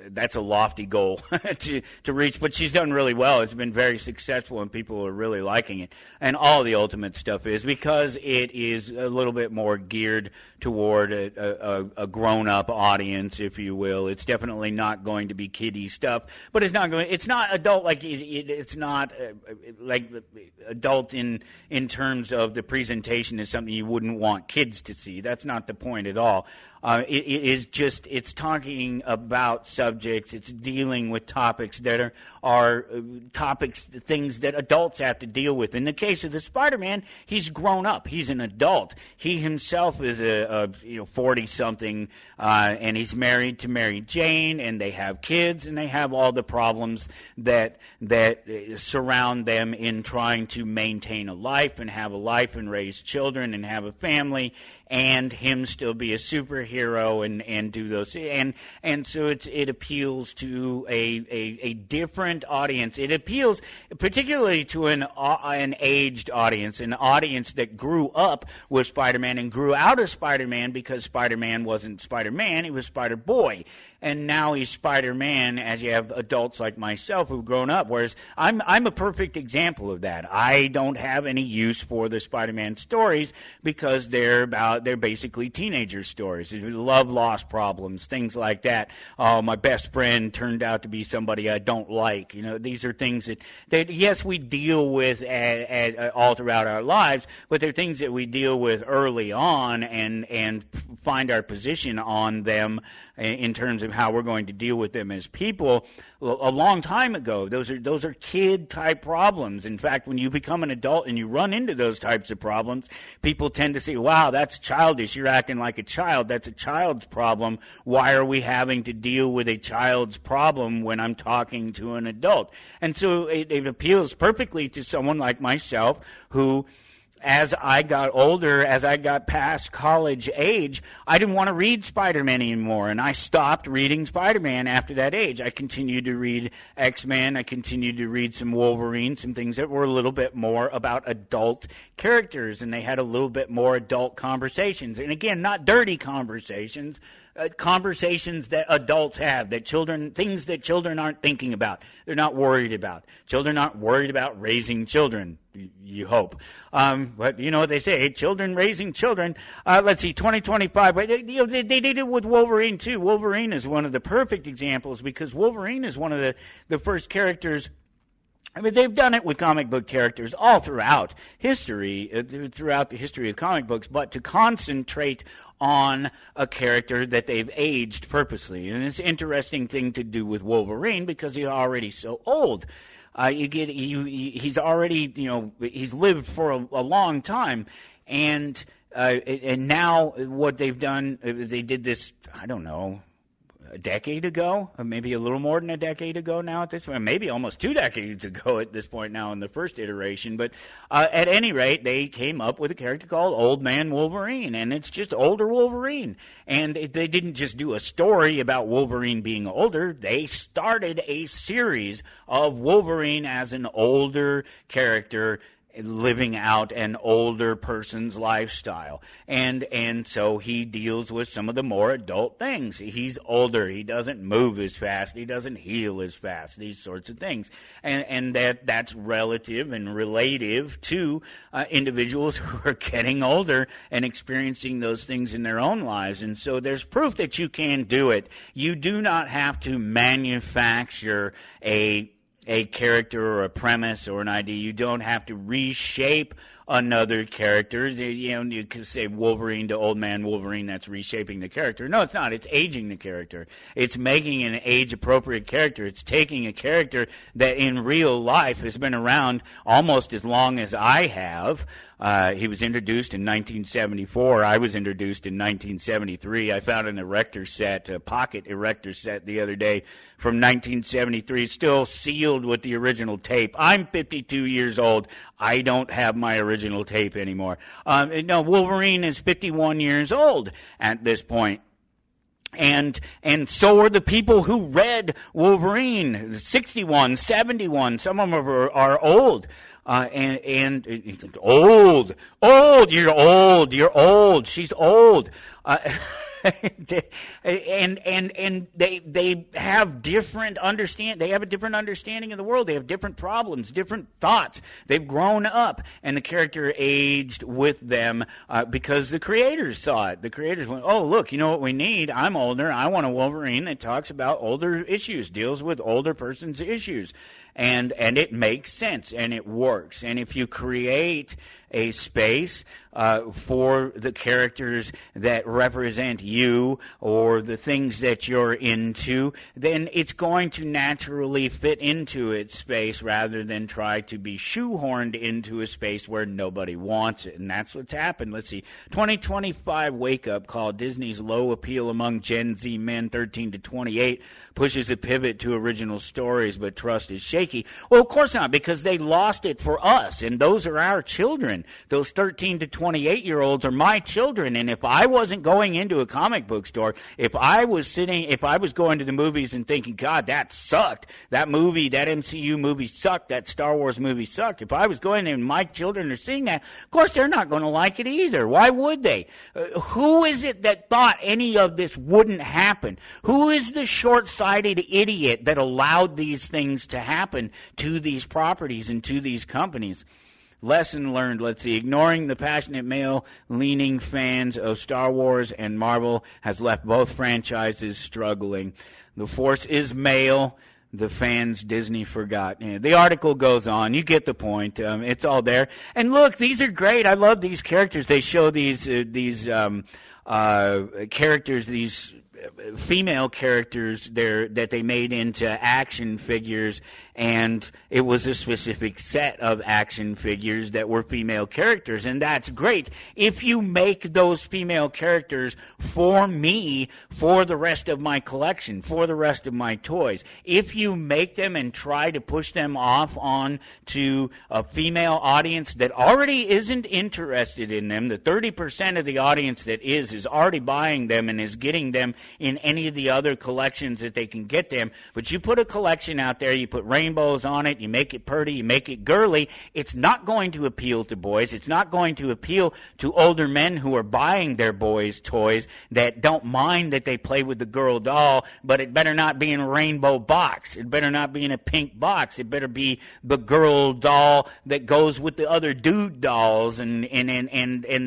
that's a lofty goal to reach, but she's done really well. It's been very successful, and people are really liking it. And all the Ultimate stuff is because it is a little bit more geared toward a grown-up audience, if you will. It's definitely not going to be kiddie stuff, but it's not adult like it's not like adult in terms of the presentation is something you wouldn't want kids to see. That's not the point at all. It's talking about subjects, it's dealing with topics that are topics, things that adults have to deal with. In the case of the Spider-Man, he's grown up, he's an adult. He himself is a 40-something, and he's married to Mary Jane, and they have kids, and they have all the problems that surround them in trying to maintain a life and have a life and raise children and have a family, and him still be a superhero and do those, and so it appeals to a different audience. It appeals particularly to an aged audience, an audience that grew up with Spider-Man and grew out of Spider-Man because Spider-Man wasn't Spider-Man, he was Spider-Boy. And now he's Spider-Man, as you have adults like myself who've grown up, whereas I'm a perfect example of that. I don't have any use for the Spider-Man stories because they're basically teenager stories, love loss problems, things like that. Oh, my best friend turned out to be somebody I don't like. These are things that yes, we deal with all throughout our lives, but they're things that we deal with early on and find our position on them in terms of how we're going to deal with them as people a long time ago. Those are kid-type problems. In fact, when you become an adult and you run into those types of problems, people tend to say, wow, that's childish. You're acting like a child. That's a child's problem. Why are we having to deal with a child's problem when I'm talking to an adult? And so it appeals perfectly to someone like myself who, as I got older, as I got past college age, I didn't want to read Spider-Man anymore, and I stopped reading Spider-Man after that age. I continued to read X-Men, I continued to read some Wolverine, some things that were a little bit more about adult characters, and they had a little bit more adult conversations. And again, not dirty conversations, conversations that adults have, things that children aren't thinking about, they're not worried about. Children aren't worried about raising children, you hope. But you know what they say, children raising children. Let's see, 2025, but they did it with Wolverine too. Wolverine is one of the perfect examples because Wolverine is one of the first characters. I mean, they've done it with comic book characters all throughout history, throughout the history of comic books, but to concentrate on a character that they've aged purposely. And it's an interesting thing to do with Wolverine because he's already so old. He's already, he's lived for a long time. And now what they've done, they did this, I don't know, a decade ago, or maybe a little more than a decade ago now at this point, maybe almost 2 decades ago at this point now in the first iteration. But at any rate, they came up with a character called Old Man Wolverine, and it's just older Wolverine. And they didn't just do a story about Wolverine being older. They started a series of Wolverine as an older character living out an older person's lifestyle. And so he deals with some of the more adult things. He's older. He doesn't move as fast. He doesn't heal as fast. These sorts of things. And that's relative and relative to individuals who are getting older and experiencing those things in their own lives. And so there's proof that you can do it. You do not have to manufacture a character or a premise or an idea. You don't have to reshape another character. You could say Wolverine to Old Man Wolverine, that's reshaping the character. No, it's not. It's aging the character. It's making an age-appropriate character. It's taking a character that in real life has been around almost as long as I have. He was introduced in 1974. I was introduced in 1973. I found an erector set, a pocket erector set the other day from 1973, still sealed with the original tape. I'm 52 years old. I don't have my original tape anymore. No, Wolverine is 51 years old at this point. And so are the people who read Wolverine, 61, 71, some of them are old. And old, you're old, she's old. And they have different they have a different understanding of the world. They have different problems, different thoughts. They've grown up, and the character aged with them because the creators saw it. The creators went, oh, look, you know what we need? I'm older. I want a Wolverine that talks about older issues, deals with older person's issues. And it makes sense, and it works. And if you create a space for the characters that represent you or the things that you're into, then it's going to naturally fit into its space rather than try to be shoehorned into a space where nobody wants it. And that's what's happened. Let's see. 2025 wake-up call. Disney's low appeal among Gen Z men 13 to 28 pushes a pivot to original stories, but trust is shaky. Well, of course not, because they lost it for us, and those are our children. Those 13 to 28-year-olds are my children, and if I wasn't going into a comic book store, if I was going to the movies and thinking, God, that sucked, that movie, that MCU movie sucked, that Star Wars movie sucked, if I was going and my children are seeing that, of course they're not going to like it either. Why would they? Who is it that thought any of this wouldn't happen? Who is the short-sighted idiot that allowed these things to happen to these properties and to these companies? Lesson learned, let's see. Ignoring the passionate male-leaning fans of Star Wars and Marvel has left both franchises struggling. The force is male. The fans Disney forgot. The article goes on. You get the point. It's all there. And look, these are great. I love these characters. They show these characters, these female characters there that they made into action figures, and it was a specific set of action figures that were female characters, and that's great. If you make those female characters for me, for the rest of my collection, for the rest of my toys, if you make them and try to push them off on to a female audience that already isn't interested in them, the 30% of the audience that is already buying them and is getting them in any of the other collections that they can get them, but you put a collection out there, you put rainbows on it, you make it pretty, you make it girly, it's not going to appeal to boys. It's not going to appeal to older men who are buying their boys toys that don't mind that they play with the girl doll, but it better not be in a rainbow box. It better not be in a pink box. It better be the girl doll that goes with the other dude dolls, and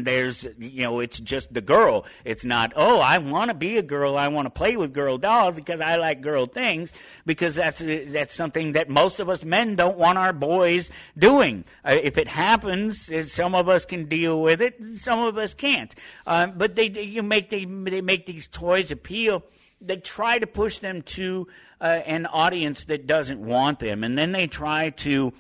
there's, it's just the girl. It's not, oh, I want to be a girl, I want to play with girl dolls because I like girl things, because that's something that most of us men don't want our boys doing. If it happens, some of us can deal with it, some of us can't. But they make these toys appeal. They try to push them to an audience that doesn't want them, and then they try to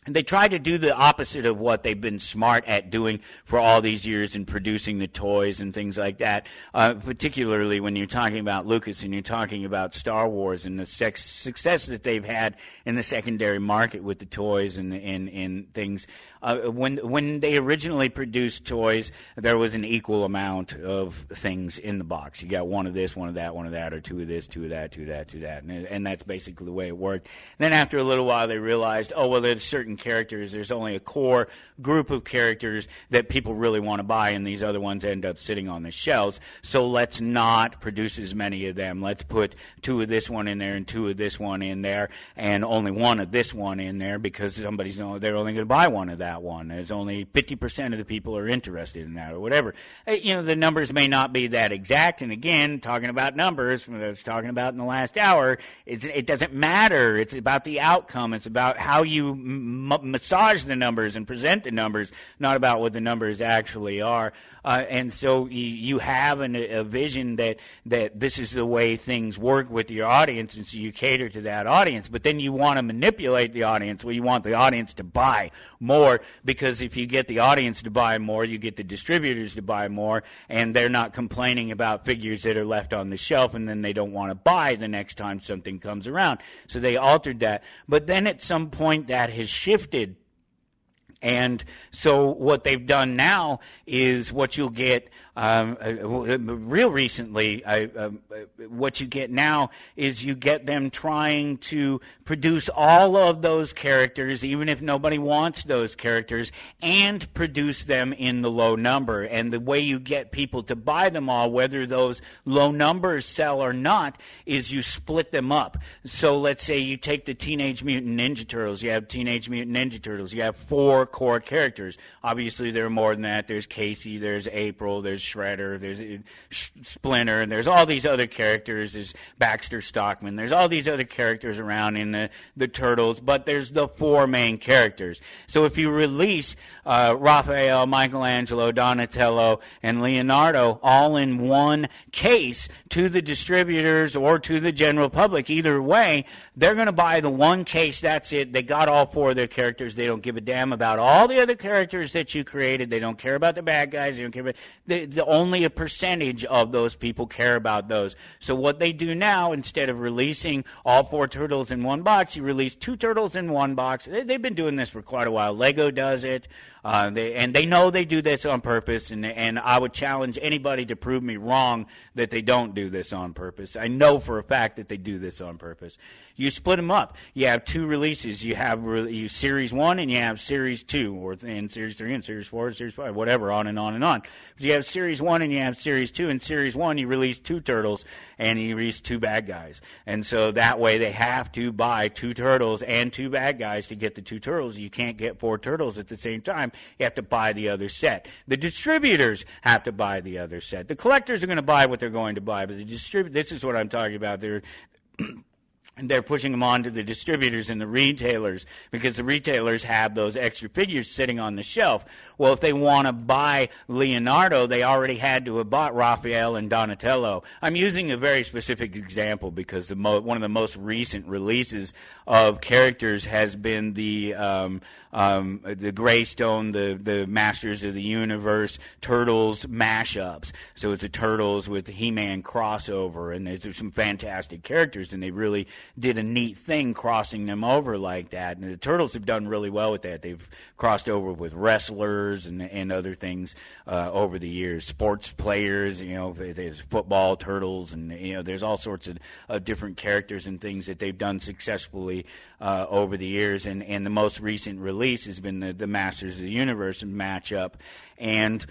do the opposite of what they've been smart at doing for all these years in producing the toys and things like that, particularly when you're talking about Lucas and you're talking about Star Wars and the success that they've had in the secondary market with the toys and things. When they originally produced toys, there was an equal amount of things in the box. You got one of this, one of that, or two of this, two of that, two of that, two of that. And that's basically the way it worked. Then after a little while, they realized, oh, well, there's certain characters. There's only a core group of characters that people really want to buy, and these other ones end up sitting on the shelves. So let's not produce as many of them. Let's put two of this one in there and two of this one in there and only one of this one in there because they're only going to buy one of that one. There's only 50% of the people are interested in that or whatever. The numbers may not be that exact. And again, talking about numbers, I was talking about in the last hour, it doesn't matter. It's about the outcome. It's about how you massage the numbers and present the numbers, not about what the numbers actually are. And so you have a vision that this is the way things work with your audience, and so you cater to that audience. But then you want to manipulate the audience. Well, you want the audience to buy more, because if you get the audience to buy more, you get the distributors to buy more, and they're not complaining about figures that are left on the shelf, and then they don't want to buy the next time something comes around. So they altered that. But then at some point that has shifted. And so what they've done now is what you'll get real recently, what you get now is you get them trying to produce all of those characters, even if nobody wants those characters, and produce them in the low number. And the way you get people to buy them all, whether those low numbers sell or not, is you split them up. So let's say you take the Teenage Mutant Ninja Turtles. You have Teenage Mutant Ninja Turtles. You have 4 core characters. Obviously, there are more than that. There's Casey, there's April, there's Shredder, there's Splinter, and there's all these other characters. There's Baxter Stockman. There's all these other characters around in the Turtles, but there's the 4 main characters. So if you release Raphael, Michelangelo, Donatello, and Leonardo all in one case to the distributors or to the general public, either way, they're going to buy the one case. That's it. They got all 4 of their characters. They don't give a damn about all the other characters that you created. They don't care about the bad guys. They don't care about only a percentage of those people care about those. So what they do now, instead of releasing all 4 turtles in one box, you release 2 turtles in one box. They've been doing this for quite a while. Lego does it. They know they do this on purpose, and I would challenge anybody to prove me wrong that they don't do this on purpose. I know for a fact that they do this on purpose. You split them up. You have 2 releases. You have Series 1 and you have Series 2, and Series 3 and Series 4 and Series 5, whatever, on and on and on. But you have Series 1 and you have Series 2. In Series 1, you release 2 turtles and you release 2 bad guys. And so that way they have to buy 2 turtles and 2 bad guys to get the 2 turtles. You can't get 4 turtles at the same time. You have to buy the other set. The distributors have to buy the other set. The collectors are going to buy what they're going to buy, but this is what I'm talking about. They're pushing them on to the distributors and the retailers, because the retailers have those extra figures sitting on the shelf. Well, if they want to buy Leonardo, they already had to have bought Raphael and Donatello. I'm using a very specific example because one of the most recent releases of characters has been the Greystone, the Masters of the Universe Turtles mashups. So it's a Turtles with the He-Man crossover, and there's some fantastic characters, and they really did a neat thing crossing them over like that. And the Turtles have done really well with that. They've crossed over with wrestlers and other things over the years. Sports players, there's football Turtles, and there's all sorts of different characters and things that they've done successfully over the years. And the most recent release has been the Masters of the Universe matchup, and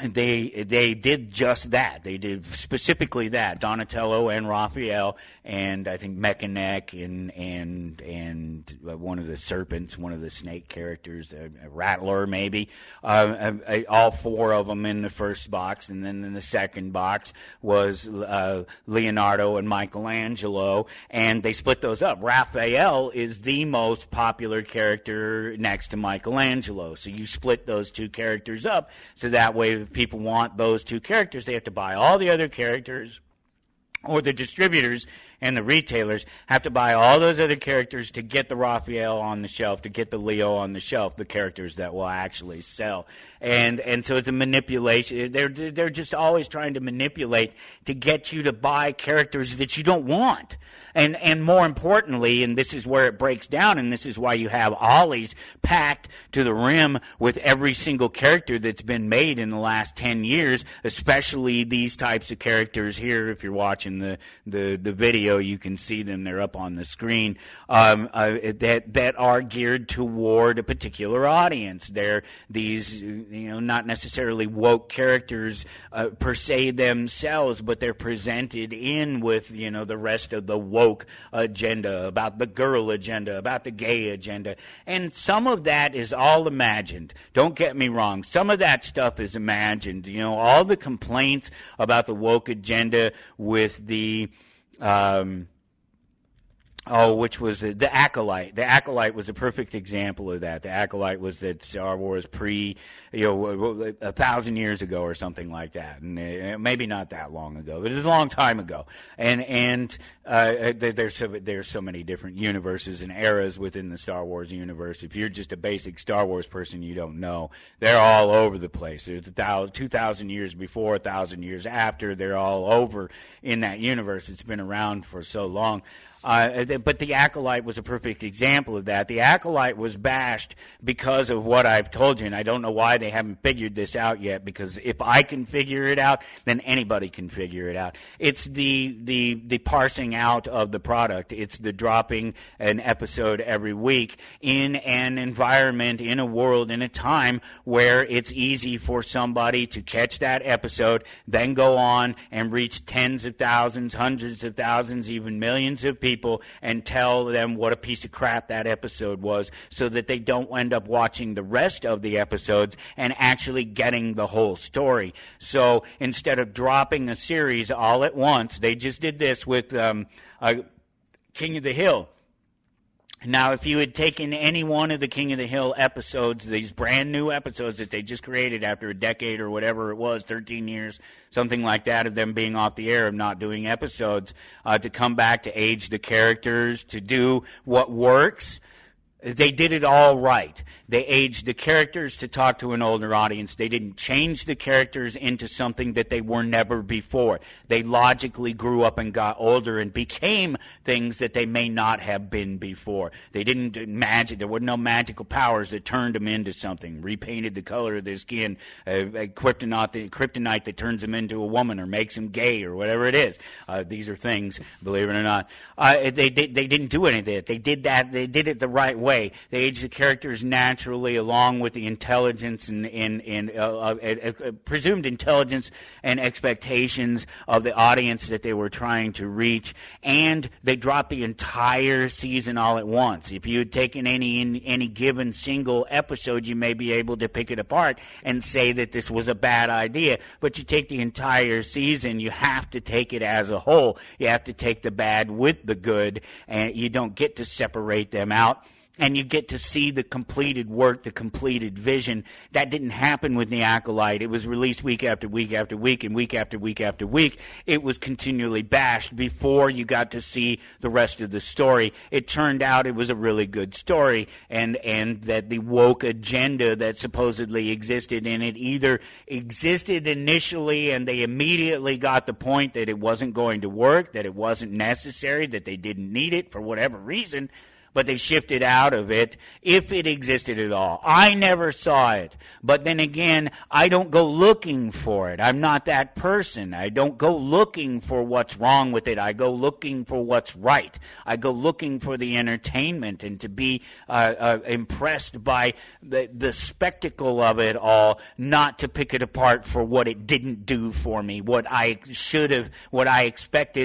they did just that. They did specifically that. Donatello and Raphael, and I think Mechanic and one of the serpents, one of the snake characters, a Rattler maybe. All 4 of them in the first box, and then in the second box was Leonardo and Michelangelo, and they split those up. Raphael is the most popular character next to Michelangelo, so you split those 2 characters up, so that way if people want those 2 characters, they have to buy all the other characters, or the distributors and the retailers have to buy all those other characters to get the Raphael on the shelf, to get the Leo on the shelf, the characters that will actually sell. And so it's a manipulation. They're just always trying to manipulate to get you to buy characters that you don't want. And more importantly, and this is where it breaks down, and this is why you have Ollies packed to the rim with every single character that's been made in the last 10 years, especially these types of characters here. If you're watching the video, you can see them. They're up on the screen, that are geared toward a particular audience. They're these, not necessarily woke characters per se themselves, but they're presented in with, the rest of the woke agenda, about the girl agenda, about the gay agenda. And some of that is all imagined. Don't get me wrong. Some of that stuff is imagined. All the complaints about the woke agenda with the Oh, which was the Acolyte. The Acolyte was a perfect example of that. The Acolyte was that Star Wars 1,000 years ago or something like that, and maybe not that long ago, but it was a long time ago. And there's so many different universes and eras within the Star Wars universe. If you're just a basic Star Wars person, you don't know. They're all over the place. There's 2,000 years before, 1,000 years after. They're all over in that universe. It's been around for so long. But the Acolyte was a perfect example of that. The Acolyte was bashed because of what I've told you, and I don't know why they haven't figured this out yet, because if I can figure it out, then anybody can figure it out. It's the parsing out of the product. It's the dropping an episode every week in an environment, in a world, in a time where it's easy for somebody to catch that episode, then go on and reach tens of thousands, hundreds of thousands, even millions of people, and tell them what a piece of crap that episode was, so that they don't end up watching the rest of the episodes and actually getting the whole story. So instead of dropping a series all at once, they just did this with King of the Hill. Now, if you had taken any one of the King of the Hill episodes, these brand new episodes that they just created after a decade or whatever it was, 13 years, something like that, of them being off the air, of not doing episodes, to come back to age the characters, to do what works, they did it all right. They aged the characters to talk to an older audience. They didn't change the characters into something that they were never before. They logically grew up and got older and became things that they may not have been before. They didn't there were no magical powers that turned them into something, repainted the color of their skin, kryptonite that turns them into a woman or makes them gay or whatever it is. These are things, believe it or not. They didn't do any of that. They did that. They did it the right way. They aged the characters naturally, along with the intelligence and presumed intelligence and expectations of the audience that they were trying to reach. And they dropped the entire season all at once. If you had taken any given single episode, you may be able to pick it apart and say that this was a bad idea. But you take the entire season, you have to take it as a whole. You have to take the bad with the good, and you don't get to separate them out. And you get to see the completed work, the completed vision. That didn't happen with The Acolyte. It was released week after week after week, and week after week after week. It was continually bashed before you got to see the rest of the story. It turned out it was a really good story, and that the woke agenda that supposedly existed in it either existed initially and they immediately got the point that it wasn't going to work, that it wasn't necessary, that they didn't need it for whatever reason, but they shifted out of it, if it existed at all. I never saw it. But then again, I don't go looking for it. I'm not that person. I don't go looking for what's wrong with it. I go looking for what's right. I go looking for the entertainment and to be impressed by the spectacle of it all, not to pick it apart for what it didn't do for me, what I expected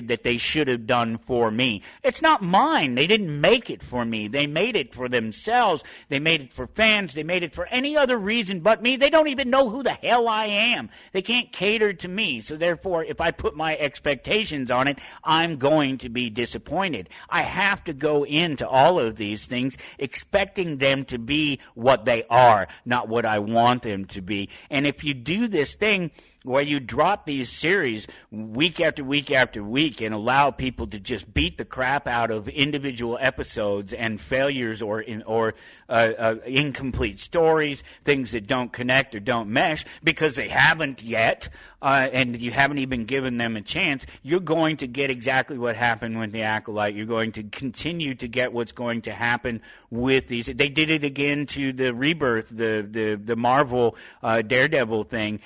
that they should have done for me. It's not mine. They didn't make it for me. They made it for themselves. They made it for fans. They made it for any other reason but me. They don't even know who the hell I am. They can't cater to me. So therefore, if I put my expectations on it, I'm going to be disappointed. I have to go into all of these things expecting them to be what they are, not what I want them to be. And if you do this thing where you drop these series week after week after week and allow people to just beat the crap out of individual episodes and failures or incomplete stories, things that don't connect or don't mesh because they haven't yet, and you haven't even given them a chance, you're going to get exactly what happened with The Acolyte. You're going to continue to get what's going to happen with these. They did it again to the Rebirth, the Marvel Daredevil thing.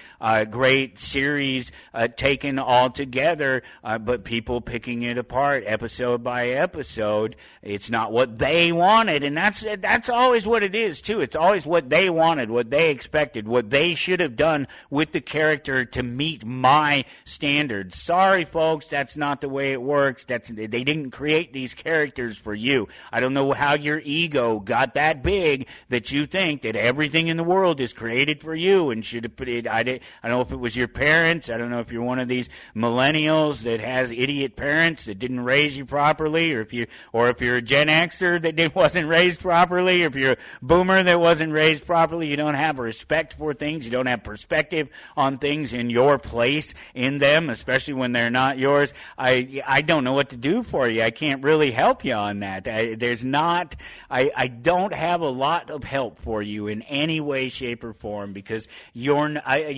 Great series taken all together, but people picking it apart episode by episode. It's not what they wanted, and that's always what it is too. It's always what they wanted, what they expected, what they should have done with the character to meet my standards. Sorry, folks, that's not the way it works. They didn't create these characters for you. I don't know how your ego got that big that you think that everything in the world is created for you and should have put it. I don't know if it was was your parents. I don't know if you're one of these millennials that has idiot parents that didn't raise you properly, or if you're a Gen Xer that wasn't raised properly, or if you're a boomer that wasn't raised properly. You don't have respect for things. You don't have perspective on things in your place in them, especially when they're not yours. I don't know what to do for you. I can't really help you on that. I don't have a lot of help for you in any way, shape, or form, because you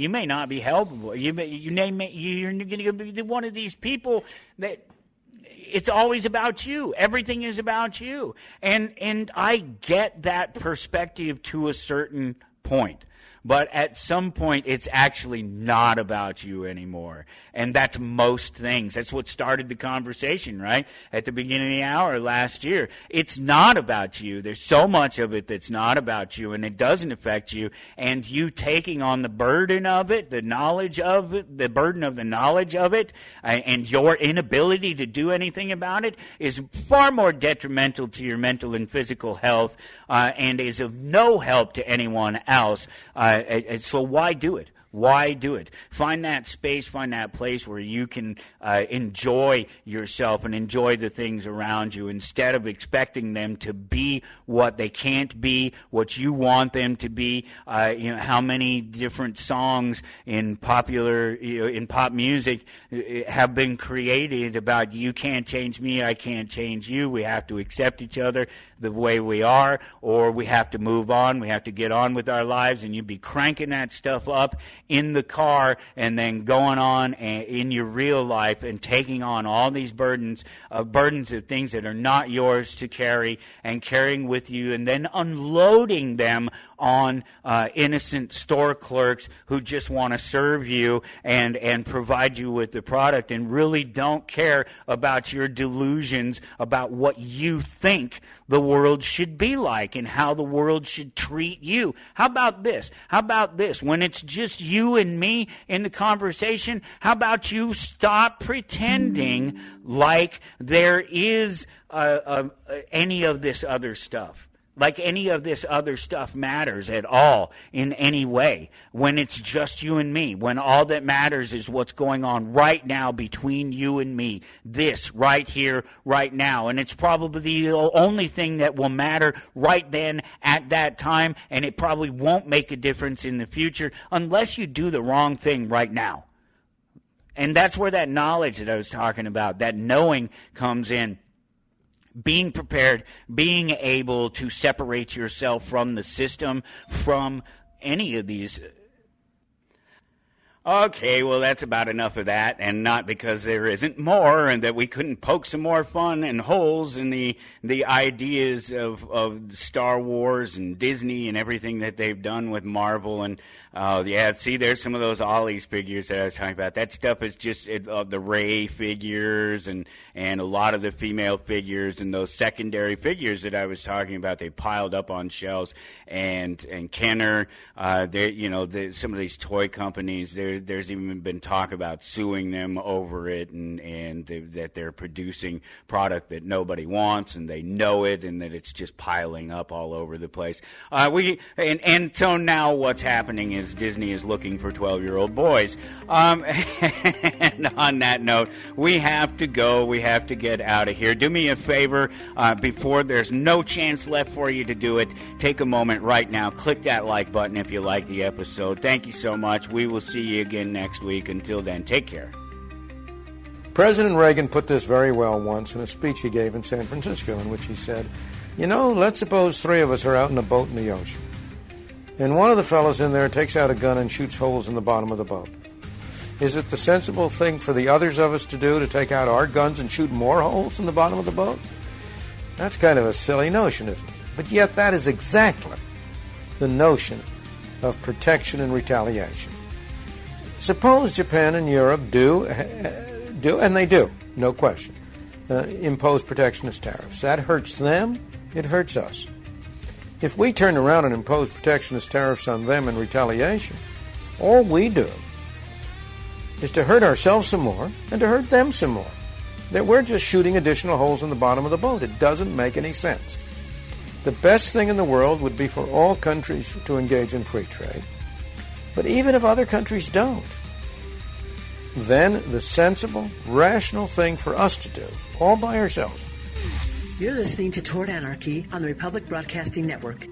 may not be helpable. You're going to be one of these people that it's always about you. Everything is about you. And I get that perspective to a certain point. But at some point, it's actually not about you anymore. And that's most things. That's what started the conversation, right? At the beginning of the hour last year. It's not about you. There's so much of it that's not about you, and it doesn't affect you. And you taking on the burden of it, the knowledge of it, the burden of the knowledge of it, and your inability to do anything about it is far more detrimental to your mental and physical health, and is of no help to anyone else. So why do it? Why do it? Find that space, find that place where you can enjoy yourself and enjoy the things around you, instead of expecting them to be what they can't be, what you want them to be. How many different songs in popular, in pop music have been created about you can't change me, I can't change you. We have to accept each other the way we are, or we have to move on. We have to get on with our lives, and you'd be cranking that stuff up in the car and then going on in your real life and taking on all these burdens of things that are not yours to carry, and carrying with you, and then unloading them on innocent store clerks who just want to serve you and provide you with the product, and really don't care about your delusions about what you think the world should be like and how the world should treat you. How about this? How about this? When it's just you and me in the conversation, how about you stop pretending like there is any of this other stuff? Like any of this other stuff matters at all in any way, when it's just you and me, when all that matters is what's going on right now between you and me, this right here, right now. And it's probably the only thing that will matter right then at that time, and it probably won't make a difference in the future unless you do the wrong thing right now. And that's where that knowledge that I was talking about, that knowing, comes in. Being prepared, being able to separate yourself from the system, from any of these. Okay, well, that's about enough of that, and not because there isn't more, and that we couldn't poke some more fun and holes in the ideas of Star Wars and Disney and everything that they've done with Marvel. And see, there's some of those Ollie's figures that I was talking about. That stuff is just the Rey figures and a lot of the female figures and those secondary figures that I was talking about. They piled up on shelves, and Kenner, some of these toy companies, there's even been talk about suing them over it, and that they're producing product that nobody wants, and they know it, and that it's just piling up all over the place. So now what's happening is Disney is looking for 12-year-old boys. And on that note, we have to go. We have to get out of here. Do me a favor, before there's no chance left for you to do it, take a moment right now. Click that like button if you like the episode. Thank you so much. We will see you again next week. Until then, take care. President Reagan put this very well once in a speech he gave in San Francisco, in which he said, let's suppose three of us are out in a boat in the ocean, and one of the fellows in there takes out a gun and shoots holes in the bottom of the boat. Is it the sensible thing for the others of us to do, to take out our guns and shoot more holes in the bottom of the boat? That's kind of a silly notion, isn't it? But yet that is exactly the notion of protection and retaliation. Suppose Japan and Europe do, and they do, no question, impose protectionist tariffs. That hurts them, it hurts us. If we turn around and impose protectionist tariffs on them in retaliation, all we do is to hurt ourselves some more and to hurt them some more. That we're just shooting additional holes in the bottom of the boat. It doesn't make any sense. The best thing in the world would be for all countries to engage in free trade. But even if other countries don't, then the sensible, rational thing for us to do, all by ourselves. You're listening to Toward Anarchy on the Republic Broadcasting Network.